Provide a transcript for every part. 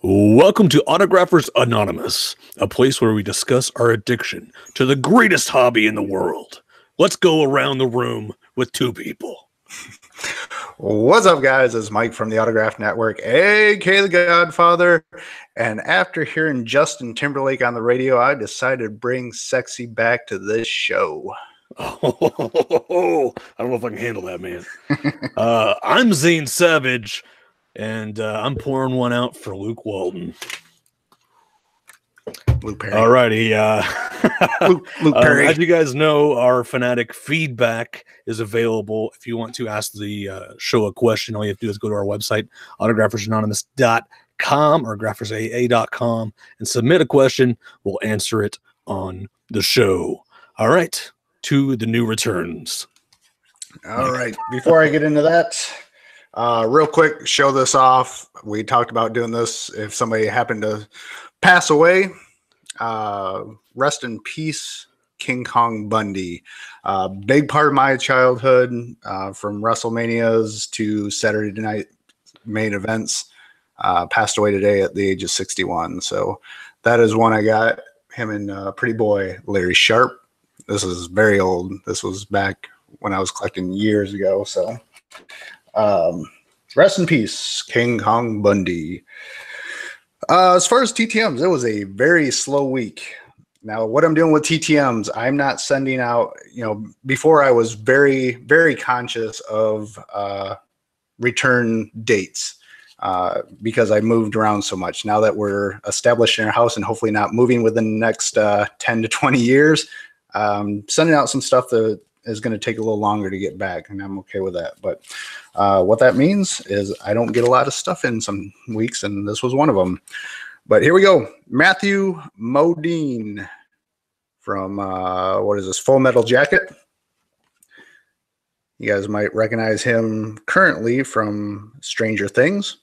Welcome to Autographers Anonymous, a place where we discuss our addiction to the greatest hobby in the world. Let's go around the room with two people. What's up, guys? It's Mike from the Autograph Network, aka the Godfather. And after hearing Justin Timberlake on the radio, I decided to bring sexy back to this show. Oh, I don't know if I can handle that, man. I'm Zane Savage, and I'm pouring one out for Luke Walton. Luke Perry. Alrighty. Luke Perry. As you guys know, our Fanatic feedback is available. If you want to ask the show a question, all you have to do is go to our website, autographersanonymous.com or graphersaa.com, and submit a question. We'll answer it on the show. All right, to the new returns. All right. Before I get into that, real quick, show this off. We talked about doing this if somebody happened to pass away. Rest in peace, King Kong Bundy. Big part of my childhood, from WrestleManias to Saturday night main events. Passed away today at the age of 61. So that is one I got. Him and Pretty Boy Larry Sharp. This is very old. This was back when I was collecting years ago. So rest in peace, King Kong Bundy. As far as TTMs, it was a very slow week. Now, what I'm doing with TTMs, I'm not sending out, before I was very, very conscious of return dates because I moved around so much. Now that we're established in our house and hopefully not moving within the next 10 to 20 years, sending out some stuff that is going to take a little longer to get back, and I'm okay with that. But what that means is I don't get a lot of stuff in some weeks, and this was one of them. But here we go. Matthew Modine from, what is this, Full Metal Jacket. You guys might recognize him currently from Stranger Things.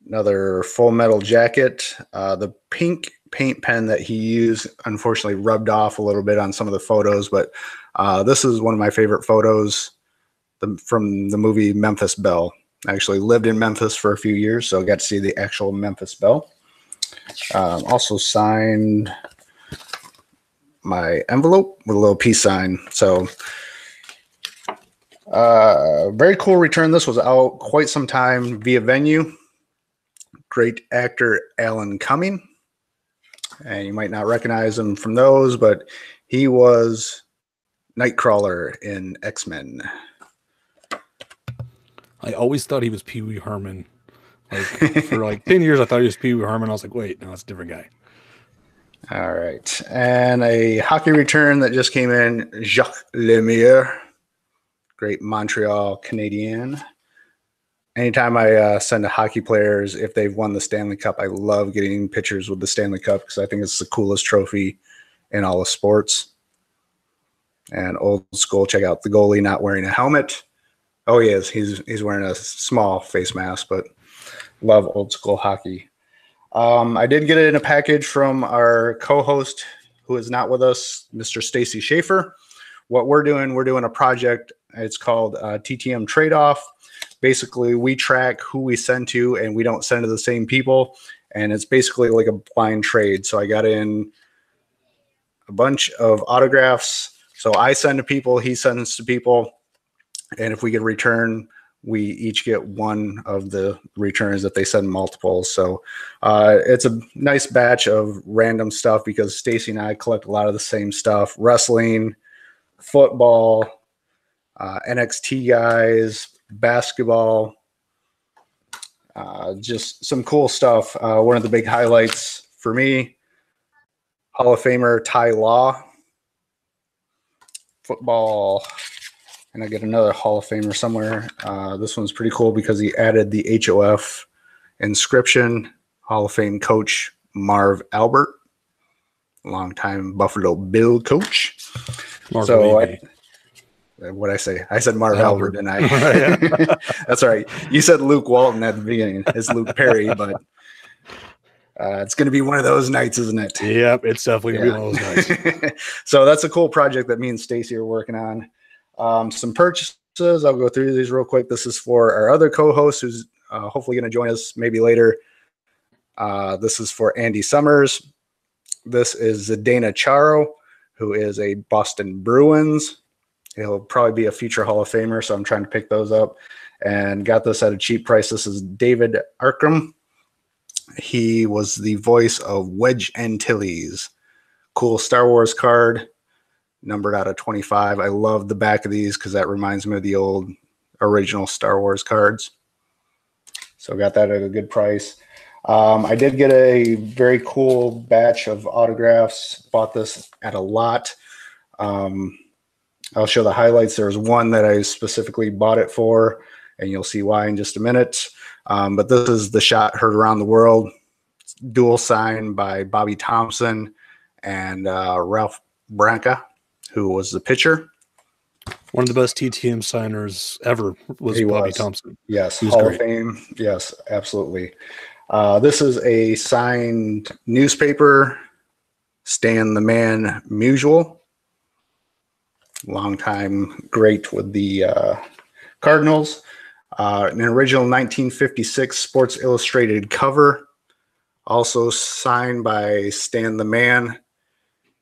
Another Full Metal Jacket. The pink paint pen that he used unfortunately rubbed off a little bit on some of the photos, but this is one of my favorite photos from the movie Memphis Belle. I actually lived in Memphis for a few years, so I got to see the actual Memphis Belle. Also signed my envelope with a little peace sign. So very cool return. This was out quite some time via Venue. Great actor Alan Cumming. And you might not recognize him from those, but he was Nightcrawler in X-Men. I always thought he was Pee Wee Herman. For 10 years, I thought he was Pee Wee Herman. I was like, wait, no, it's a different guy. All right. And a hockey return that just came in, Jacques Lemieux. Great Montreal Canadien. Anytime I send to hockey players, if they've won the Stanley Cup, I love getting pictures with the Stanley Cup because I think it's the coolest trophy in all of sports. And old school, check out the goalie not wearing a helmet. Oh, he is. He's wearing a small face mask, but love old school hockey. I did get it in a package from our co-host who is not with us, Mr. Stacy Schaefer. What we're doing a project. It's called TTM Trade-Off. Basically, we track who we send to, and we don't send to the same people. And it's basically like a blind trade. So I got in a bunch of autographs. So I send to people, he sends to people. And if we get a return, we each get one of the returns that they send multiples. So it's a nice batch of random stuff because Stacy and I collect a lot of the same stuff. Wrestling, football, NXT guys, basketball, just some cool stuff. One of the big highlights for me, Hall of Famer Ty Law, football, and I get another Hall of Famer somewhere. This one's pretty cool because he added the HOF inscription. Hall of Fame coach Marv Albert, longtime Buffalo Bill coach. Marv What'd I say? I said Marv Albert, didn't I? That's all right. You said Luke Walton at the beginning. It's Luke Perry, but it's going to be one of those nights, isn't it? Yep, it's definitely going to be one of those nights. So that's a cool project that me and Stacy are working on. Some purchases. I'll go through these real quick. This is for our other co-host who's hopefully going to join us maybe later. This is for Andy Summers. This is Zdeno Chara, who is a Boston Bruins. He'll probably be a future Hall of Famer, so I'm trying to pick those up. And got this at a cheap price. This is David Arkham. He was the voice of Wedge Antilles. Cool Star Wars card, numbered out of 25. I love the back of these because that reminds me of the old original Star Wars cards. So got that at a good price. I did get a very cool batch of autographs. Bought this at a lot. I'll show the highlights. There was one that I specifically bought it for, and you'll see why in just a minute. But this is the shot heard around the world. It's dual signed by Bobby Thompson and Ralph Branca, who was the pitcher. One of the best TTM signers ever was Bobby Thompson. Yes, Hall of Fame. Yes, absolutely. This is a signed newspaper, Stan the Man Musial. Longtime great with the Cardinals. An original 1956 Sports Illustrated cover, also signed by Stan the Man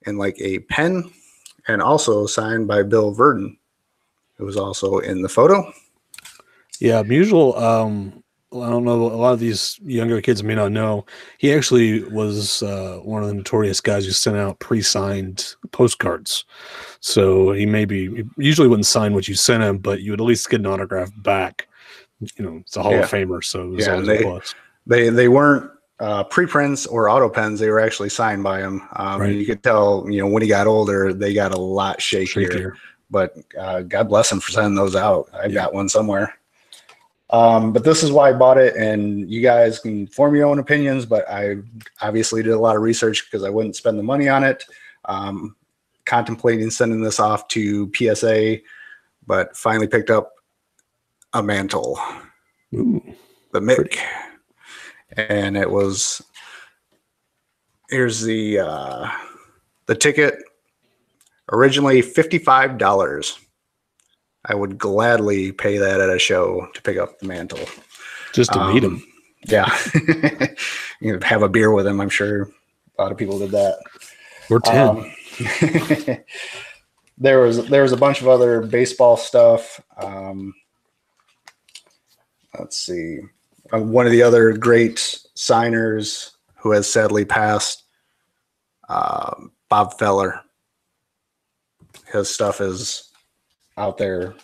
in like a pen, and also signed by Bill Verdon, who was also in the photo. Yeah, Musial, I don't know, a lot of these younger kids may not know, he actually was one of the notorious guys who sent out pre-signed postcards. So he usually wouldn't sign what you sent him, but you would at least get an autograph back. You know, it's a Hall of Famer, so it was always a plus. They weren't preprints or auto pens. They were actually signed by him. Right. You could tell, when he got older, they got a lot shakier. But God bless him for sending those out. I've got one somewhere. But this is why I bought it, and you guys can form your own opinions, but I obviously did a lot of research because I wouldn't spend the money on it. Contemplating sending this off to PSA, but finally picked up a mantle. Ooh, the Mick. Pretty. And it was, here's the ticket, originally $55. I would gladly pay that at a show to pick up the mantle. Just to meet him. Yeah. Have a beer with him. I'm sure a lot of people did that. Or 10. There was a bunch of other baseball stuff. Let's see. One of the other great signers who has sadly passed, Bob Feller. His stuff is out there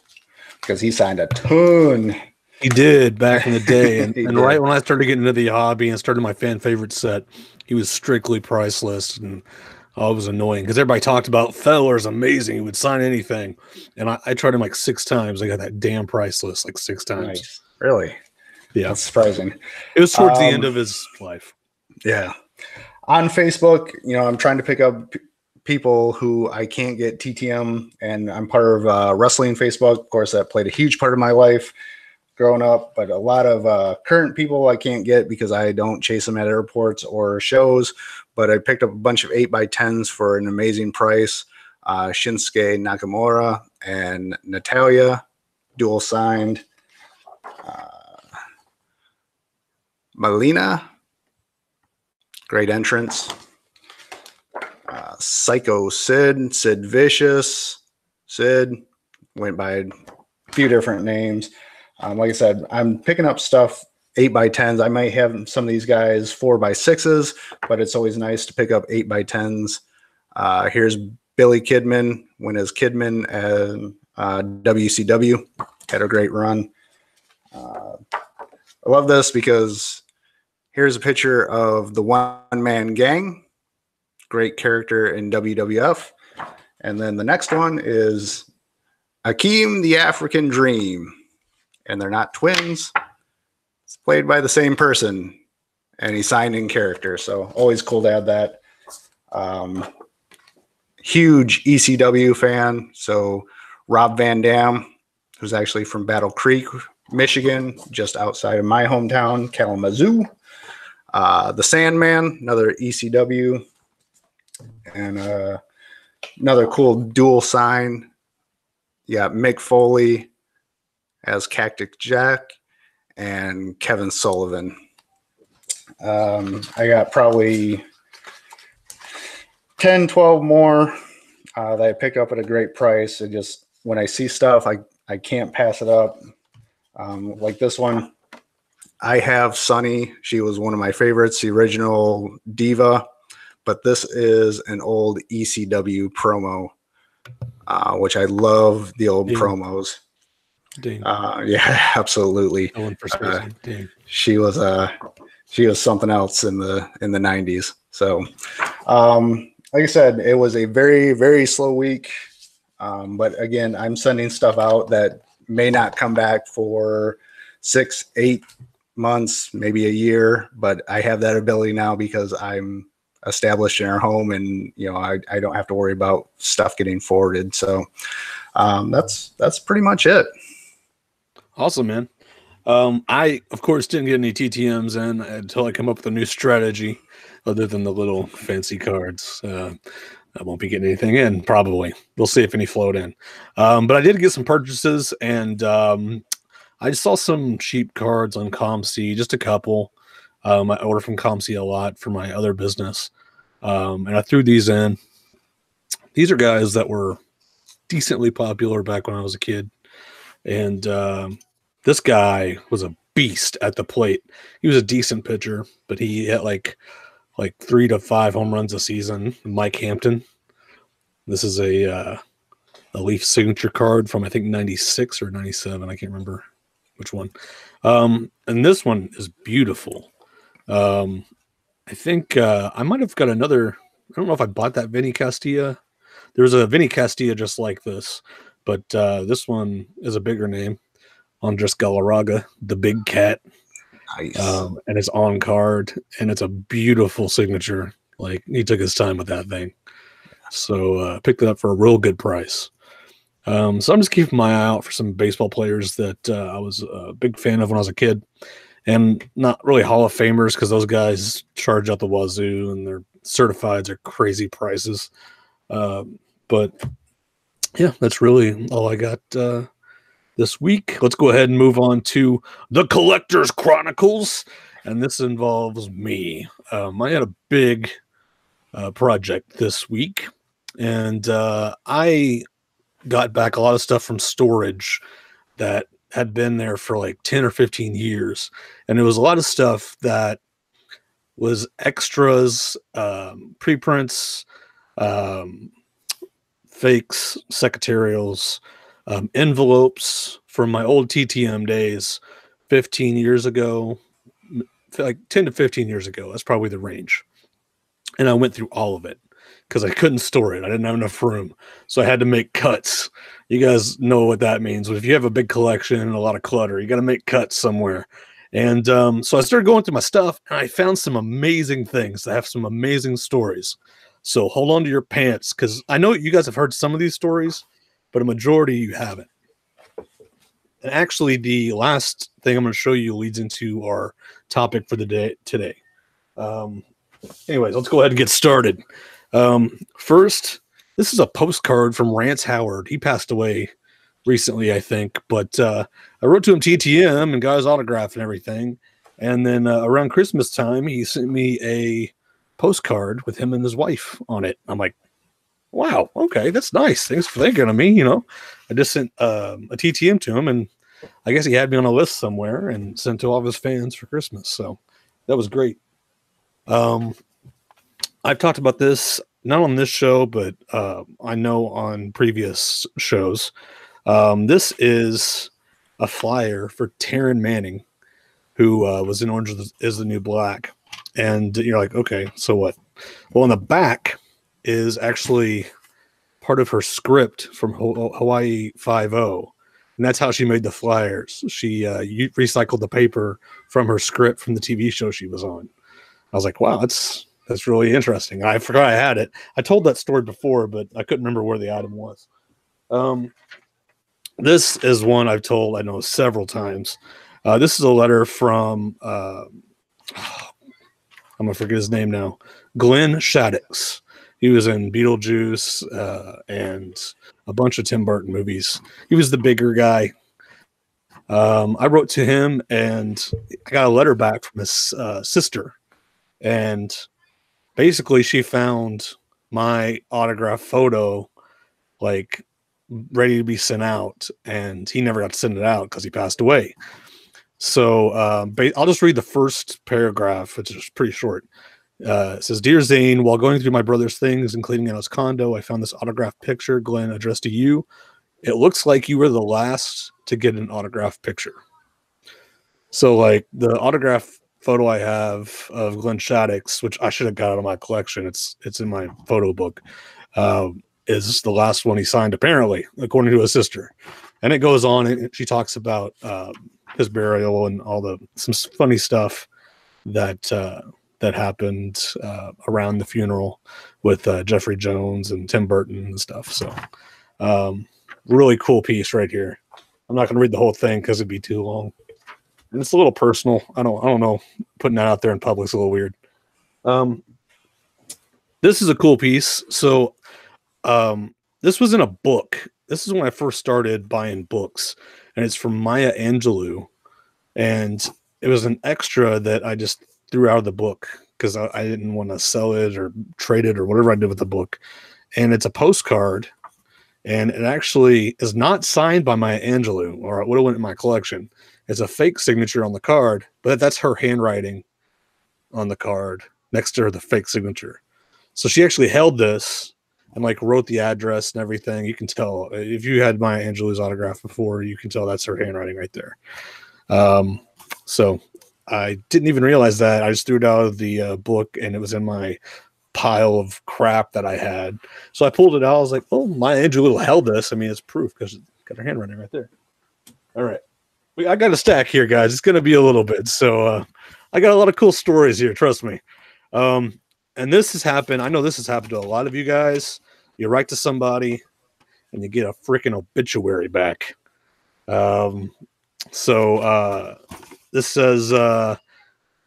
because he signed a ton. He did back in the day. And right when I started getting into the hobby and started my fan favorite set, he was strictly priceless. And it was annoying because everybody talked about Feller's amazing. He would sign anything. And I tried him like 6 times. I got that damn priceless like 6 times. Nice. Really? Yeah. That's surprising. It was towards the end of his life. Yeah. On Facebook, I'm trying to pick up people who I can't get TTM, and I'm part of wrestling Facebook. Of course, that played a huge part of my life growing up, but a lot of current people I can't get because I don't chase them at airports or shows, but I picked up a bunch of 8x10s for an amazing price. Shinsuke Nakamura and Natalia, dual signed. Melina, great entrance. Psycho Sid Vicious, Sid, went by a few different names. Like I said, I'm picking up stuff 8x10s. I might have some of these guys 4x6s, but it's always nice to pick up 8x10s. Here's Billy Kidman when his Kidman at WCW had a great run. I love this because here's a picture of the one-man gang. Great character in WWF. And then the next one is Akeem the African Dream. And they're not twins. It's played by the same person. And he signed in character. So always cool to have that. Huge ECW fan. So Rob Van Dam, who's actually from Battle Creek, Michigan, just outside of my hometown, Kalamazoo. The Sandman, another ECW. And another cool dual sign. You got Mick Foley as Cactus Jack and Kevin Sullivan. I got probably 10, 12 more that I picked up at a great price. It just, when I see stuff, I can't pass it up. Like this one, I have Sunny. She was one of my favorites, the original Diva, but this is an old ECW promo, which I love the old promos. Dang. Yeah, absolutely. She was something else in the 90s. So, like I said, it was a very, very slow week. But again, I'm sending stuff out that may not come back for 6, 8 months, maybe a year, but I have that ability now because I'm established in our home, and I don't have to worry about stuff getting forwarded. So that's pretty much it. Awesome, man. I of course didn't get any TTMs in until I come up with a new strategy other than the little fancy cards. I won't be getting anything in, probably. We'll see if any float in. But I did get some purchases, and I saw some cheap cards on ComC, just a couple. I order from ComC a lot for my other business. And I threw these in. These are guys that were decently popular back when I was a kid. And this guy was a beast at the plate. He was a decent pitcher, but he had like 3 to 5 home runs a season. Mike Hampton. This is a Leaf signature card from I think 96 or 97. I can't remember which one. And this one is beautiful. I think I might have got another. I don't know if I bought that Vinny Castilla. There was a Vinny Castilla just like this, but this one is a bigger name. Andres Galarraga, the big cat. Nice. And it's on card, and it's a beautiful signature. Like, he took his time with that thing. So picked it up for a real good price. So I'm just keeping my eye out for some baseball players that I was a big fan of when I was a kid. And not really Hall of Famers, because those guys charge out the wazoo, and their certifieds are crazy prices. But yeah, that's really all I got this week. Let's go ahead and move on to the Collector's Chronicles. And this involves me. I had a big project this week, and I got back a lot of stuff from storage that had been there for like 10 or 15 years. And it was a lot of stuff that was extras, preprints, fakes, secretarials, envelopes from my old TTM days 15 years ago, like 10 to 15 years ago. That's probably the range. And I went through all of it because I couldn't store it. I didn't have enough room. So I had to make cuts. You guys know what that means. But if you have a big collection and a lot of clutter, you got to make cuts somewhere. And so I started going through my stuff, and I found some amazing things that have some amazing stories. So hold on to your pants, because I know you guys have heard some of these stories, but a majority you haven't. And actually, the last thing I'm going to show you leads into our topic for the day today. Anyways, let's go ahead and get started. First, this is a postcard from Rance Howard. He passed away recently, I think, but I wrote to him TTM and got his autograph and everything. And then around Christmas time, he sent me a postcard with him and his wife on it. I'm like, wow, okay, that's nice. Thanks for thinking of me. I just sent a TTM to him, and I guess he had me on a list somewhere and sent to all of his fans for Christmas. So that was great. I've talked about this not on this show, but I know on previous shows. This is a flyer for Taryn Manning, who was in Orange is the New Black. And you're like, okay, so what? Well, in the back is actually part of her script from Hawaii Five-0. And that's how she made the flyers. She recycled the paper from her script from the TV show she was on. I was like, wow, that's really interesting. I forgot I had it. I told that story before, but I couldn't remember where the item was. This is one I've told, I know, several times. This is a letter from, I'm going to forget his name now, Glenn Shaddix. He was in Beetlejuice and a bunch of Tim Burton movies. He was the bigger guy. I wrote to him, and I got a letter back from his sister, and basically she found my autograph photo like ready to be sent out, and he never got to send it out because he passed away. So I'll just read the first paragraph, which is pretty short. It says, "Dear Zane, while going through my brother's things and cleaning out his condo, I found this autographed picture Glenn addressed to you. It looks like you were the last to get an autographed picture." So, like, the autograph photo I have of Glenn Shaddix, which I should have got out of my collection, it's in my photo book, is the last one he signed, apparently, according to his sister. And it goes on, and she talks about his burial and some funny stuff that that happened around the funeral with Jeffrey Jones and Tim Burton and stuff. So, really cool piece right here. I'm not going to read the whole thing because it'd be too long, and it's a little personal. I don't know. Putting that out there in public is a little weird. This is a cool piece. So, this was in a book. This is when I first started buying books, and it's from Maya Angelou, and it was an extra that I just threw out of the book because I didn't want to sell it or trade it or whatever I did with the book. And it's a postcard, and it actually is not signed by Maya Angelou, or it would have went in my collection. It's a fake signature on the card, but that's her handwriting on the card next to the fake signature. So she actually held this and like wrote the address and everything. You can tell if you had Maya Angelou's autograph before, you can tell that's her handwriting right there. So I didn't even realize that. I just threw it out of the book, and it was in my pile of crap that I had. So I pulled it out. I was like, "Oh, Maya Angelou held this. I mean, it's proof because it's got her handwriting right there." All right, I got a stack here, guys. It's going to be a little bit. So I got a lot of cool stories here. Trust me. And this has happened. I know this has happened to a lot of you guys. You write to somebody, and you get a freaking obituary back. So this says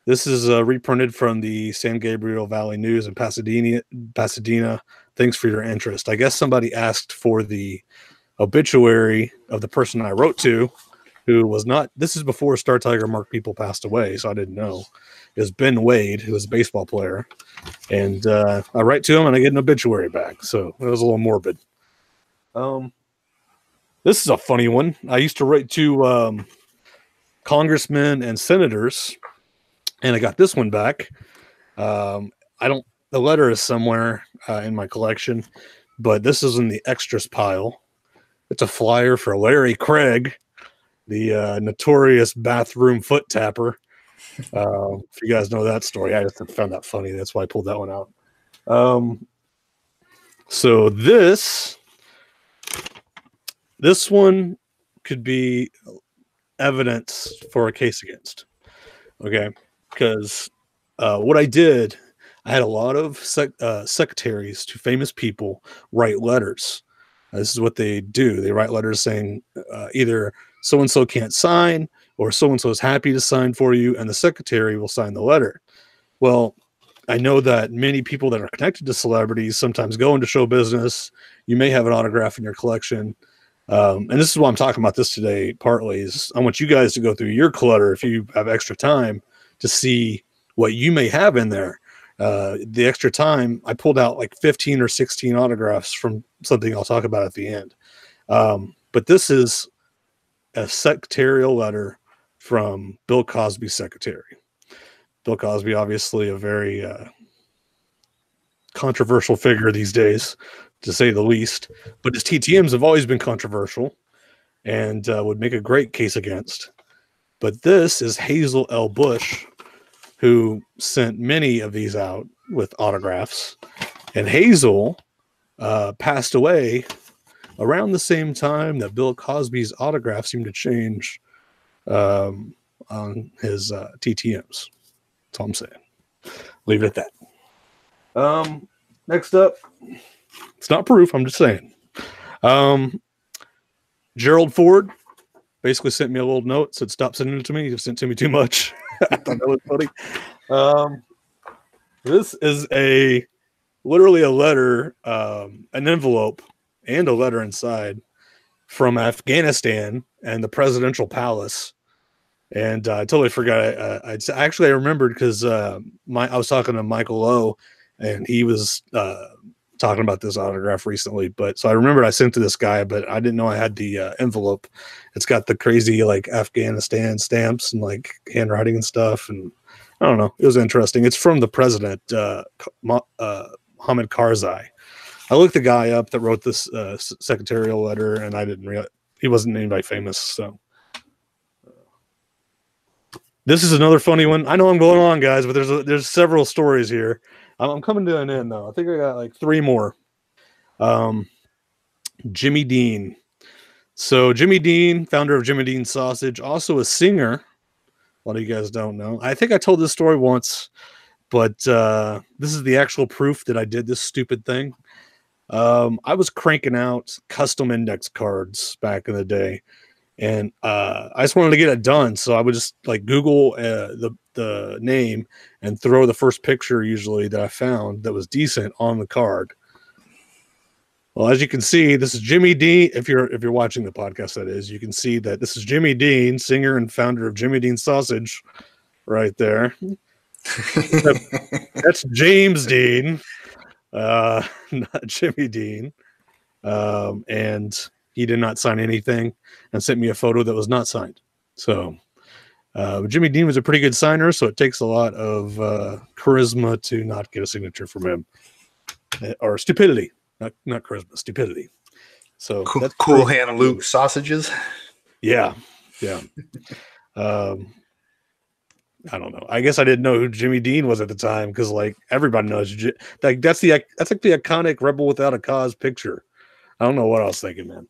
this is reprinted from the San Gabriel Valley News in Pasadena. Thanks for your interest. I guess somebody asked for the obituary of the person I wrote to, who was not. This is before Star Tiger Mark People passed away, so I didn't know. It was Ben Wade, who was a baseball player, and I write to him and I get an obituary back. So it was a little morbid. This is a funny one. I used to write to congressmen and senators, and I got this one back. I don't. The letter is somewhere in my collection, but this is in the extras pile. It's a flyer for Larry Craig, the notorious bathroom foot tapper. If you guys know that story, I just found that funny. That's why I pulled that one out. So this one could be evidence for a case against. Okay, because what I did, I had a lot of secretaries to famous people write letters. This is what they do. They write letters saying either so-and-so can't sign or so-and-so is happy to sign for you, and the secretary will sign the letter. Well, I know that many people that are connected to celebrities sometimes go into show business. You may have an autograph in your collection. And this is why I'm talking about this today, partly, is I want you guys to go through your clutter if you have extra time to see what you may have in there. The extra time, I pulled out like 15 or 16 autographs from something I'll talk about at the end. But this is a secretarial letter from Bill Cosby's secretary. Bill Cosby, obviously a very controversial figure these days, to say the least. But his TTMs have always been controversial and would make a great case against. But this is Hazel L. Bush, who sent many of these out with autographs. And Hazel passed away around the same time that Bill Cosby's autograph seemed to change on his TTMs. That's all I'm saying. Leave it at that. Next up, it's not proof. I'm just saying. Gerald Ford basically sent me a little note, said stop sending it to me. You sent to me too much. I thought that was funny. This is literally a letter, an envelope, and a letter inside from Afghanistan, and the presidential palace. And I totally forgot. I remembered because I was talking to Michael O, and he was talking about this autograph recently. But so I remembered I sent to this guy, but I didn't know I had the envelope. It's got the crazy like Afghanistan stamps and like handwriting and stuff. And I don't know. It was interesting. It's from the president, Hamid Karzai. I looked the guy up that wrote this secretarial letter, and I didn't realize he wasn't anybody famous. So. This is another funny one. I know I'm going on, guys, but there's several stories here. I'm coming to an end though. I think I got like 3 more. Jimmy Dean. So Jimmy Dean, founder of Jimmy Dean Sausage, also a singer. A lot of you guys don't know. I think I told this story once, but this is the actual proof that I did this stupid thing. I was cranking out custom index cards back in the day. And I just wanted to get it done, so I would just like Google the name and throw the first picture usually that I found that was decent on the card. Well, as you can see, this is Jimmy Dean. If you're watching the podcast, that is, you can see that this is Jimmy Dean, singer and founder of Jimmy Dean Sausage, right there. That's James Dean, not Jimmy Dean, and he did not sign anything and sent me a photo that was not signed. So Jimmy Dean was a pretty good signer, so it takes a lot of charisma to not get a signature from him. Or stupidity. Not charisma, stupidity. So cool, that's cool Hannah Luke sausages. Yeah. Yeah. I don't know. I guess I didn't know who Jimmy Dean was at the time because like everybody knows like that's like the iconic Rebel Without a Cause picture. I don't know what I was thinking, man.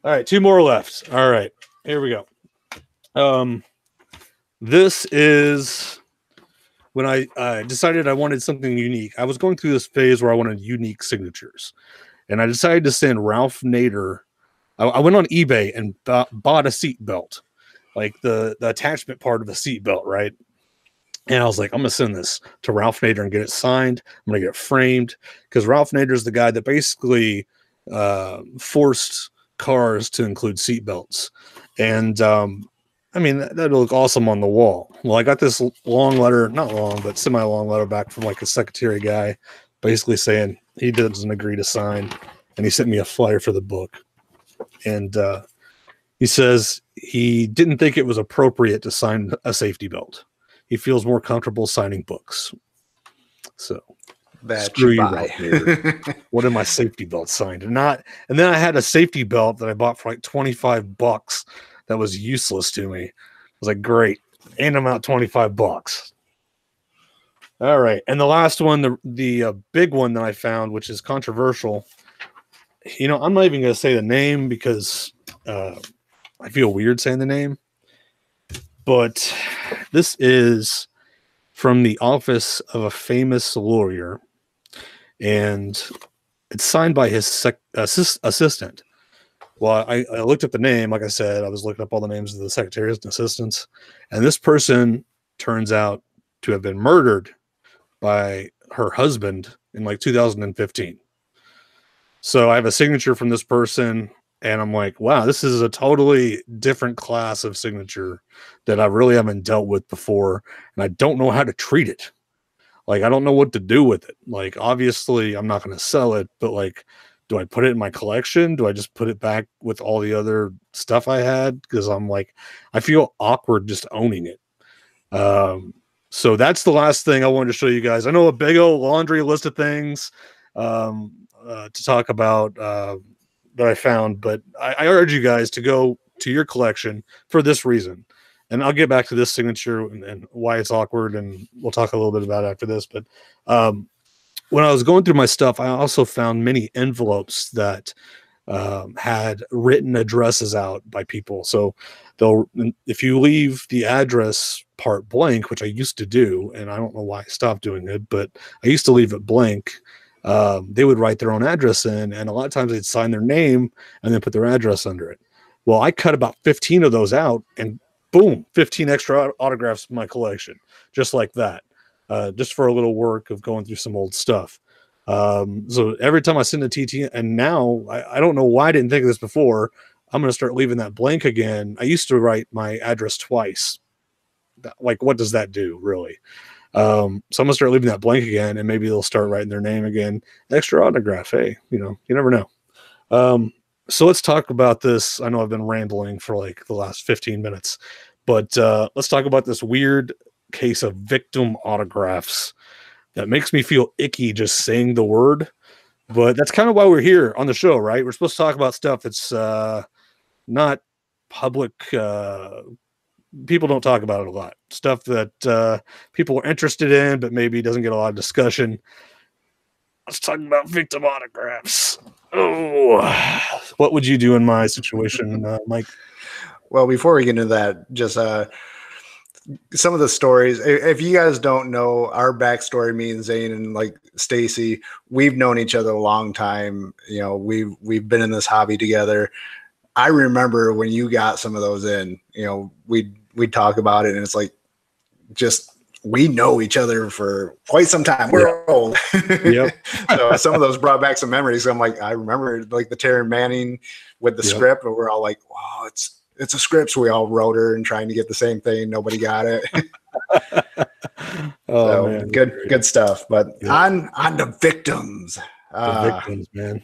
All right, 2 more left. All right, here we go. This is when I decided I wanted something unique. I was going through this phase where I wanted unique signatures, and I decided to send Ralph Nader. I went on eBay and bought a seat belt, like the attachment part of a seat belt, right? And I was like, I'm gonna send this to Ralph Nader and get it signed. I'm gonna get it framed because Ralph Nader is the guy that basically forced cars to include seatbelts, and I mean that'll look awesome on the wall. Well, I got this long letter, not long, but semi-long letter back from like a secretary guy, basically saying he doesn't agree to sign, and he sent me a flyer for the book, and he says he didn't think it was appropriate to sign a safety belt. He feels more comfortable signing books. So screw you, Ralph Nader. What am my safety belt signed? And then I had a safety belt that I bought for like $25 that was useless to me. I was like, great. And I'm out $25. All right. And the last one, the big one that I found, which is controversial. You know, I'm not even going to say the name because I feel weird saying the name. But this is from the office of a famous lawyer, and it's signed by his assistant. Well, I looked up the name. Like I said, I was looking up all the names of the secretaries and assistants, and this person turns out to have been murdered by her husband in like 2015. So I have a signature from this person, and I'm like, wow, this is a totally different class of signature that I really haven't dealt with before, and I don't know how to treat it. Like, I don't know what to do with it. Like, obviously, I'm not going to sell it, but like, do I put it in my collection? Do I just put it back with all the other stuff I had? Because I'm like, I feel awkward just owning it. So that's the last thing I wanted to show you guys. I know a big old laundry list of things to talk about that I found, but I urge you guys to go to your collection for this reason. And I'll get back to this signature and why it's awkward, and we'll talk a little bit about it after this. But when I was going through my stuff, I also found many envelopes that had written addresses out by people. So if you leave the address part blank, which I used to do, and I don't know why I stopped doing it, but I used to leave it blank. They would write their own address in, and a lot of times they'd sign their name and then put their address under it. Well, I cut about 15 of those out, and boom, 15 extra autographs in my collection, just like that, just for a little work of going through some old stuff. So every time I send a TT, and now I don't know why I didn't think of this before, I'm going to start leaving that blank again. I used to write my address twice. Like, what does that do, really? So I'm going to start leaving that blank again, and maybe they'll start writing their name again. Extra autograph. Hey, you never know. So let's talk about this. I know I've been rambling for like the last 15 minutes, but let's talk about this weird case of victim autographs that makes me feel icky just saying the word. But that's kind of why we're here on the show, right? We're supposed to talk about stuff that's not public. People don't talk about it a lot. Stuff that people are interested in, but maybe doesn't get a lot of discussion. Let's talk about victim autographs. Oh, what would you do in my situation, Mike? Well, before we get into that, just some of the stories. If you guys don't know our backstory, me and Zane and like Stacy, we've known each other a long time. We've been in this hobby together. I remember when you got some of those in. We'd talk about it, and it's like just we know each other for quite some time. We're old. Yep. So some of those brought back some memories. I'm like, I remember like the Terry Manning with the script, but we're all like, wow, it's a script. So we all wrote her and trying to get the same thing. Nobody got it. Man, good stuff. But on the victims. The victims, man.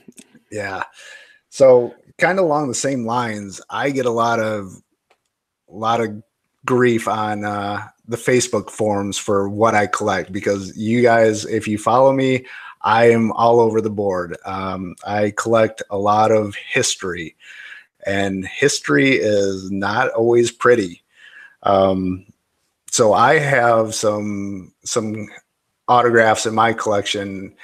Yeah. So kind of along the same lines, I get a lot of grief on the Facebook forums for what I collect, because you guys, if you follow me, I am all over the board. I collect a lot of history, and history is not always pretty. So I have some autographs in my collection,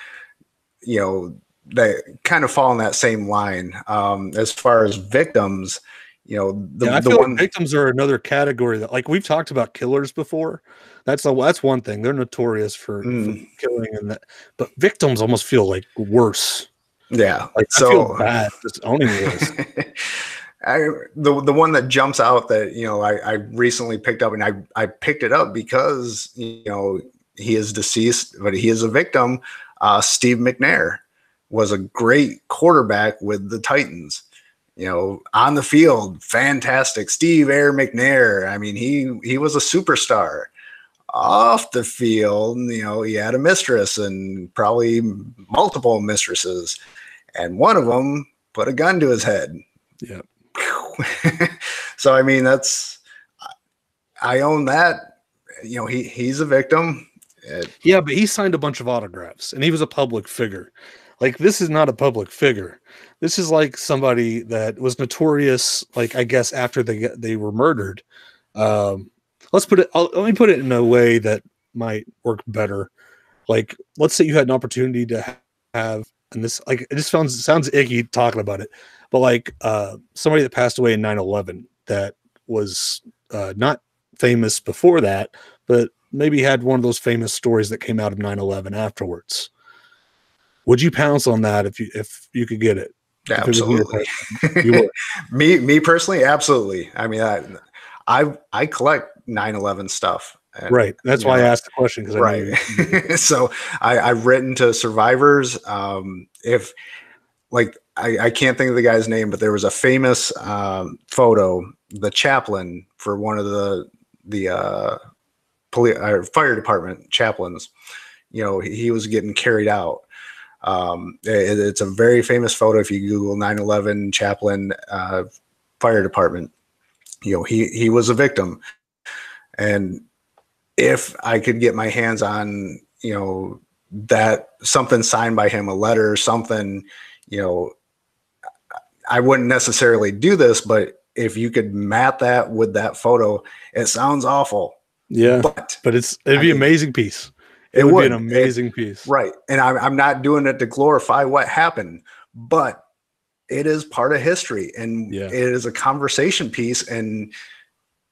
that kind of fall in that same line. As far as victims, I feel like victims are another category that, like, we've talked about killers before. That's one thing. They're notorious for killing, and that, but victims almost feel like worse. Yeah. Like, I feel bad just owning this. The one that jumps out that, I recently picked up, and I picked it up because, he is deceased, but he is a victim. Steve McNair was a great quarterback with the Titans. On the field, fantastic. Steve Air McNair. I mean, he was a superstar. Off the field, he had a mistress, and probably multiple mistresses, and one of them put a gun to his head. Yeah. So, I mean, I own that. He's a victim. Yeah, but he signed a bunch of autographs, and he was a public figure. Like, this is not a public figure. This is like somebody that was notorious, like, I guess, after they were murdered. Let me put it in a way that might work better. Like, let's say you had an opportunity to have, and this, like, it just sounds icky talking about it, but like somebody that passed away in 9/11 that was not famous before that, but maybe had one of those famous stories that came out of 9/11 afterwards. Would you pounce on that if you could get it? Absolutely. You would. me personally, absolutely. I mean, I collect 9/11 stuff. Right. That's why I asked the question, because right. So I've written to survivors. If like I can't think of the guy's name, but there was a famous photo. The chaplain for one of the fire department chaplains. He was getting carried out. It's a very famous photo. If you Google 9/11 chaplain fire department, he was a victim. And if I could get my hands on, that something signed by him, a letter or something, I wouldn't necessarily do this, but if you could map that with that photo, it sounds awful. Yeah, but it'd be an amazing piece. It would be an amazing piece. Right. And I'm not doing it to glorify what happened, but it is part of history, and it is a conversation piece, and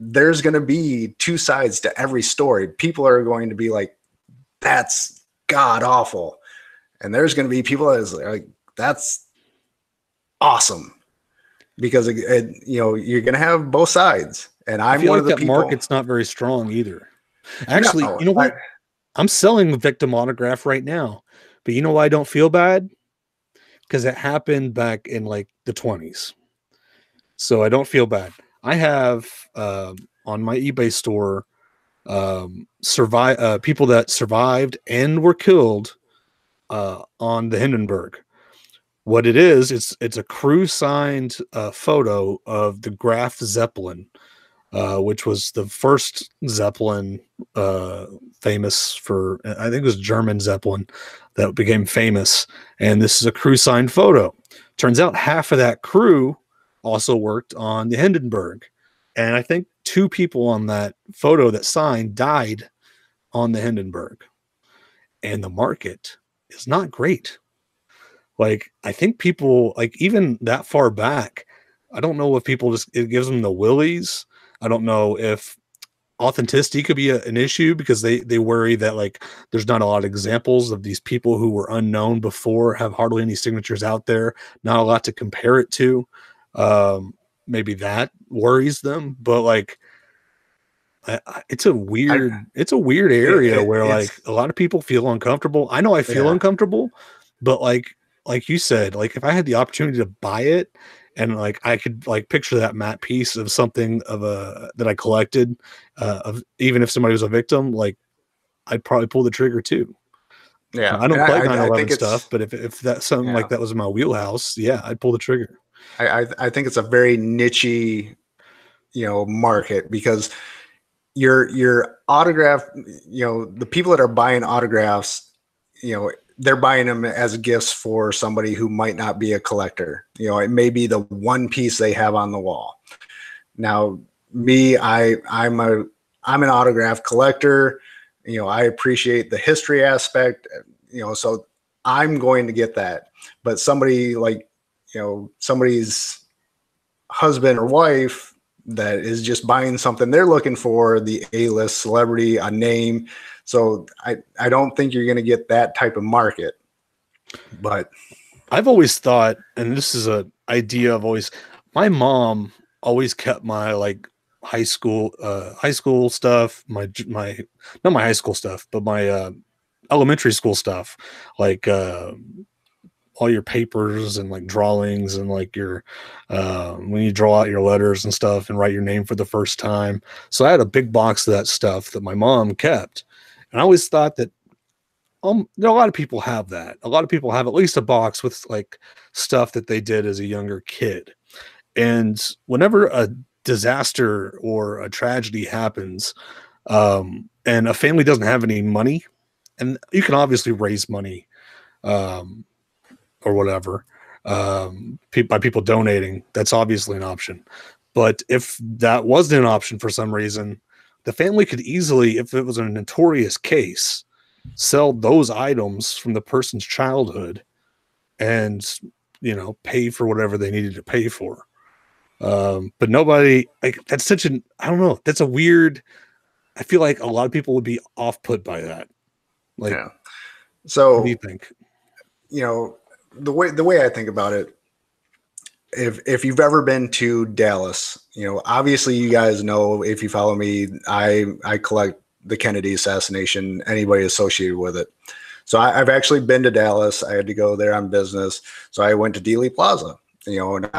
there's going to be two sides to every story. People are going to be like, that's god awful. And there's going to be people that is like, that's awesome, because you're going to have both sides. And I'm one of the people. Market's not very strong either. Actually, you know what? I'm selling a victim autograph right now, but you know why I don't feel bad? Because it happened back in like the 20s. So I don't feel bad. I have on my eBay store survive people that survived and were killed on the Hindenburg. What it is, it's a crew signed photo of the Graf Zeppelin, which was the first Zeppelin famous for, I think it was German Zeppelin that became famous. And this is a crew signed photo. Turns out half of that crew also worked on the Hindenburg. And I think two people on that photo that signed died on the Hindenburg. And the market is not great. Like, I think people, like, even that far back, I don't know if people just, it gives them the willies. I don't know if authenticity could be an issue because they worry that like there's not a lot of examples of these people who were unknown before, have hardly any signatures out there, not a lot to compare it to. Maybe that worries them, but like it's a I, weird area where like it's a lot of people feel uncomfortable. I know I feel yeah, uncomfortable, but like you said, like if I had the opportunity to buy it and like I could like picture that matte piece of something of a that I collected, of even if somebody was a victim, like I'd probably pull the trigger too. yeah, I and don't collect nine I eleven think stuff, it's but if that's something like yeah, that was in my wheelhouse, yeah, I'd pull the trigger. I think it's a very nichey, market because your autograph, the people that are buying autographs, they're buying them as gifts for somebody who might not be a collector. It may be the one piece they have on the wall. Now, me, I'm an autograph collector. I appreciate the history aspect. So I'm going to get that. But somebody like, somebody's husband or wife that is just buying something they're looking for, the A-list celebrity, a name. So I don't think you're going to get that type of market. But I've always thought, and this is a idea I've always, my mom always kept my like high school stuff, my not my high school stuff, but my elementary school stuff, like all your papers and like drawings and like your when you draw out your letters and stuff and write your name for the first time. So I had a big box of that stuff that my mom kept, and I always thought that a lot of people have that. A lot of people have at least a box with like stuff that they did as a younger kid. And whenever a disaster or a tragedy happens, and a family doesn't have any money, and you can obviously raise money, um, or whatever, by people donating, that's obviously an option. But if that wasn't an option for some reason, the family could easily, if it was a notorious case, sell those items from the person's childhood and pay for whatever they needed to pay for. But nobody, like, that's such an, I don't know, that's a weird, I feel like a lot of people would be off put by that. Like, yeah, what do you so think? you know the way I think about it, if you've ever been to Dallas, obviously you guys know, if you follow me, I collect the Kennedy assassination, anybody associated with it. So I've actually been to Dallas. I had to go there on business. So I went to Dealey Plaza, and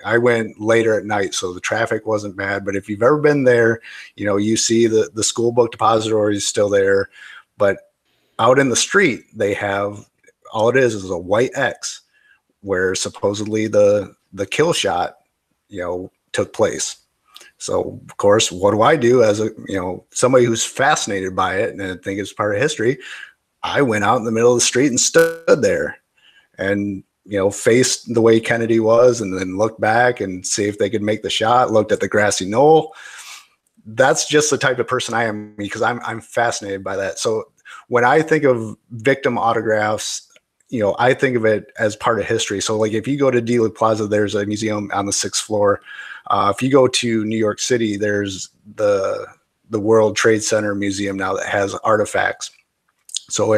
I went later at night, so the traffic wasn't bad. But if you've ever been there, you see the school book depository is still there. But out in the street, they have, all it is a white X where supposedly the kill shot, took place. So of course, what do I do as a somebody who's fascinated by it and I think it's part of history? I went out in the middle of the street and stood there and faced the way Kennedy was, and then looked back and see if they could make the shot. Looked at the grassy knoll. That's just the type of person I am, because I'm fascinated by that. So when I think of victim autographs, I think of it as part of history. So like if you go to Dealey Plaza, there's a museum on the 6th floor. If you go to New York City, there's the World Trade Center Museum now that has artifacts. So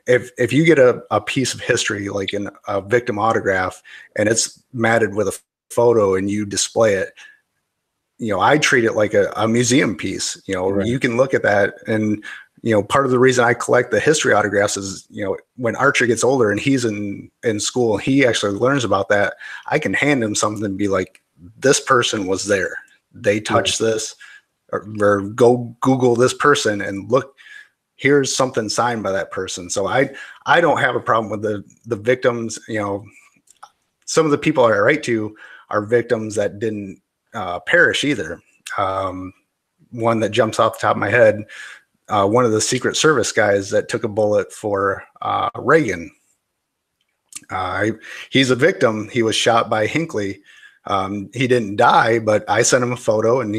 if you get a piece of history, like in a victim autograph, and it's matted with a photo and you display it, I treat it like a museum piece. Right. You can look at that, and part of the reason I collect the history autographs is, when Archer gets older and he's in school, he actually learns about that. I can hand him something and be like, this person was there. They touched this, or go Google this person and look. Here's something signed by that person. So I don't have a problem with the victims. Some of the people I write to are victims that didn't perish either. One that jumps off the top of my head, one of the Secret Service guys that took a bullet for Reagan. He's a victim. He was shot by Hinckley. He didn't die, but I sent him a photo, and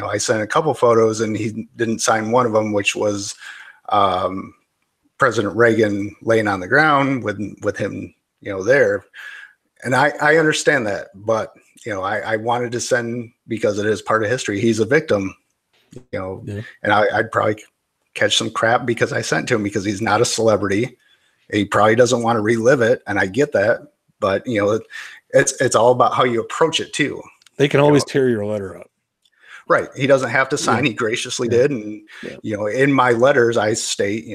I sent a couple photos, and he didn't sign one of them, which was President Reagan laying on the ground with him, there. And I understand that, but I wanted to send, because it is part of history. He's a victim, and I'd probably catch some crap because I sent to him, because he's not a celebrity. He probably doesn't want to relive it, and I get that. But it's all about how you approach it too. They can always tear your letter up. Right. He doesn't have to sign. He graciously did. And, in my letters, I state,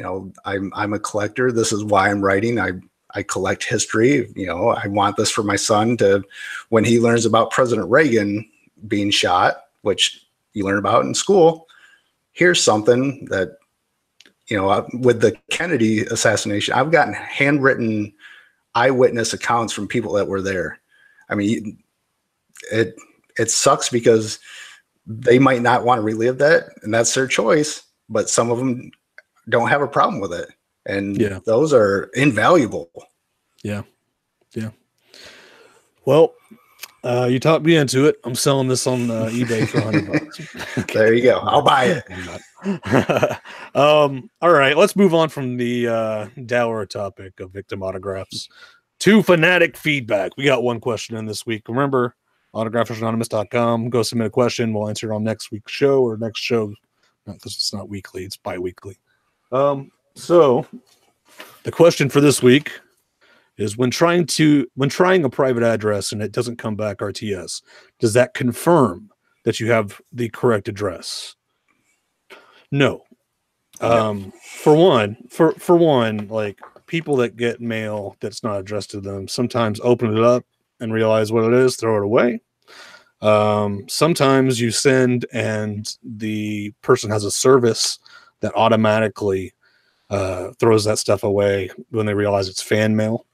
I'm a collector. This is why I'm writing. I collect history. I want this for my son to, when he learns about President Reagan being shot, which you learn about in school, here's something that, with the Kennedy assassination, I've gotten handwritten eyewitness accounts from people that were there. I mean, it sucks because they might not want to relive that, and that's their choice, but some of them don't have a problem with it. And those are invaluable. Yeah. Yeah. Well, you talked me into it. I'm selling this on eBay for $100. Okay. There you go. I'll buy it. All right. Let's move on from the dour topic of victim autographs to fanatic feedback. We got one question in this week. Remember, autographersanonymous.com. Go submit a question. We'll answer it on next week's show or next show. It's not weekly. It's bi-weekly. So the question for this week is, when trying a private address and it doesn't come back RTS, does that confirm that you have the correct address? No. For one, like, people that get mail that's not addressed to them sometimes open it up and realize what it is, throw it away. Sometimes you send and the person has a service that automatically throws that stuff away when they realize it's fan mail.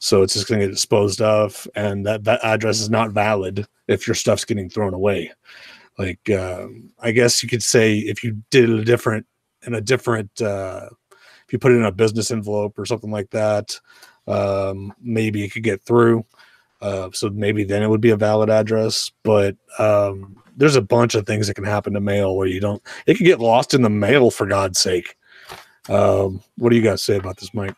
So it's just going to get disposed of, and that address is not valid if your stuff's getting thrown away. Like, I guess you could say if you did it if you put it in a business envelope or something like that, maybe it could get through. So maybe then it would be a valid address. But there's a bunch of things that can happen to mail where it can get lost in the mail, for God's sake. What do you guys say about this, Mike?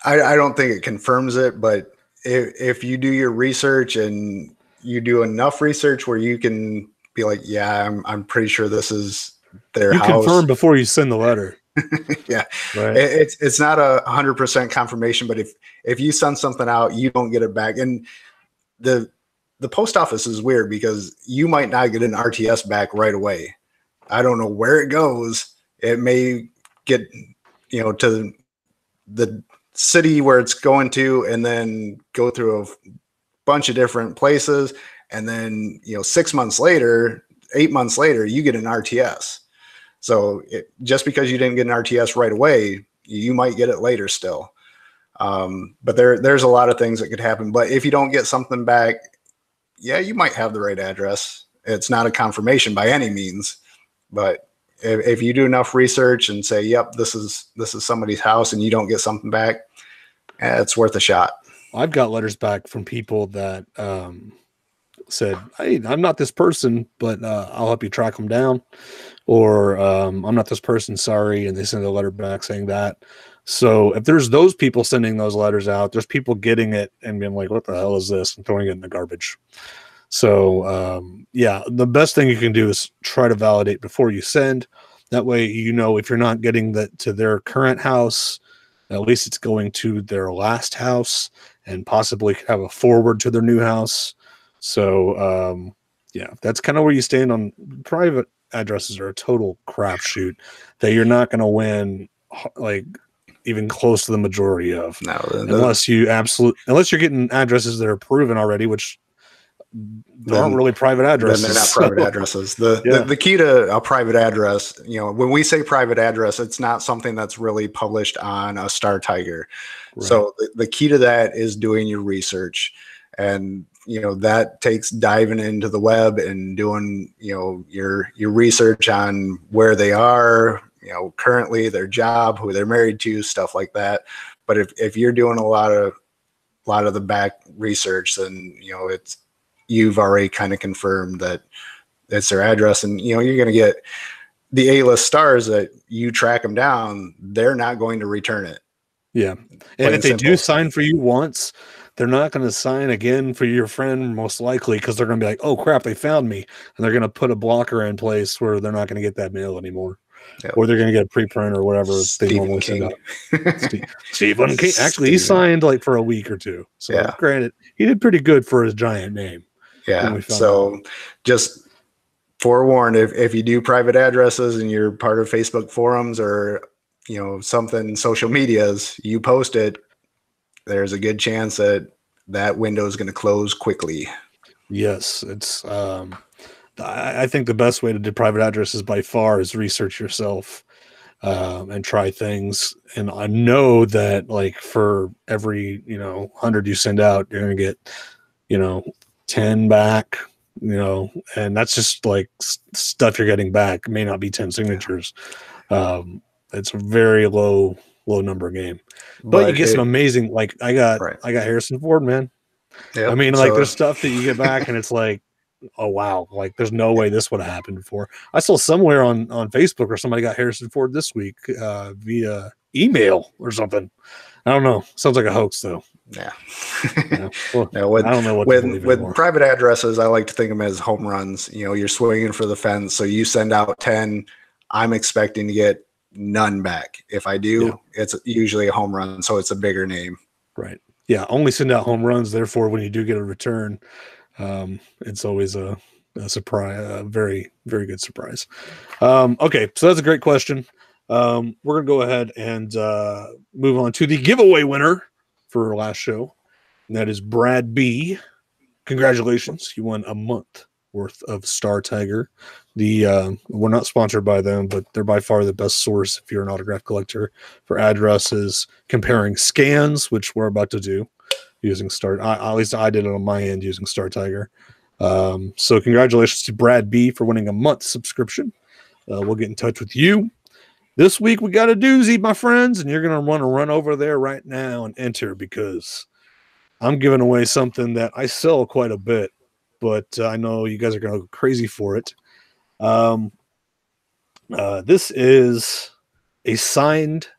I don't think it confirms it, but if you do your research and you do enough research where you can be like, yeah, I'm pretty sure this is their house. You confirm before you send the letter. Yeah, right. It's not 100% confirmation, but if you send something out, you don't get it back. And the post office is weird because you might not get an RTS back right away. I don't know where it goes. It may get to the city where it's going to, and then go through a bunch of different places, and then 6 months later, 8 months later, you get an RTS. So just because you didn't get an RTS right away, you might get it later still. But there's a lot of things that could happen. But if you don't get something back, yeah, you might have the right address. It's not a confirmation by any means, but if you do enough research and say, yep, this is somebody's house, and you don't get something back, it's worth a shot. I've got letters back from people that said, hey, I'm not this person, but I'll help you track them down. Or I'm not this person, sorry. And they send a letter back saying that. So if there's those people sending those letters out, there's people getting it and being like, what the hell is this? And throwing it in the garbage. So, yeah, the best thing you can do is try to validate before you send. That way, if you're not getting that to their current house, at least it's going to their last house, and possibly could have a forward to their new house. So, yeah, that's kind of where you stand on private addresses. Are a total crapshoot that you're not going to win, like, even close to the majority of. No, unless you're getting addresses that are proven already, which aren't really private then addresses. they're not private addresses. The key to a private address, when we say private address, it's not something that's really published on a Star Tiger. Right. So the key to that is doing your research, and that takes diving into the web and doing your research on where they are, currently, their job, who they're married to, stuff like that. But if you're doing a lot of the back research, then you've already kind of confirmed that it's their address, and you're going to get the A-list stars that you track them down. They're not going to return it. Yeah, and if they do sign for you once, they're not going to sign again for your friend, most likely, because they're going to be like, "Oh crap, they found me," and they're going to put a blocker in place where they're not going to get that mail anymore. Yep. Or they're going to get a preprint or whatever they normally send out. Stephen King. Actually, he signed like for a week or two. So granted, he did pretty good for his giant name. Yeah. So just forewarned, if you do private addresses and you're part of Facebook forums or something, social medias, you post it, there's a good chance that window is going to close quickly. Yes, it's I think the best way to do private addresses by far is research yourself and try things. And I know that like for every 100 you send out, you're gonna get 10 back. And that's just like stuff you're getting back. It may not be 10 signatures. It's a very low number game, but you get some amazing. Like I got Harrison Ford, man. Yep. I mean, like there's stuff that you get back, and it's like, oh wow, like there's no way this would have happened before. I saw somewhere on Facebook where somebody got Harrison Ford this week via email or something. I don't know. Sounds like a hoax though. Yeah. Well, I don't know what to believe with private addresses, I like to think of them as home runs. You're swinging for the fence, so you send out 10. I'm expecting to get none back. If I do, it's usually a home run, so it's a bigger name. Right. Yeah. Only send out home runs. Therefore, when you do get a return, it's always a surprise, a very, very good surprise. Okay, so that's a great question. We're gonna go ahead and move on to the giveaway winner for our last show, and that is Brad B. Congratulations, you won a month worth of Star Tiger. We're not sponsored by them, but they're by far the best source if you're an autograph collector for addresses, comparing scans, which we're about to do using Star. At least I did it on my end using Star Tiger. So congratulations to Brad B for winning a month subscription. We'll get in touch with you. This week we got a doozy, my friends, and you're going to want to run over there right now and enter, because I'm giving away something that I sell quite a bit, but I know you guys are going to go crazy for it. This is a signed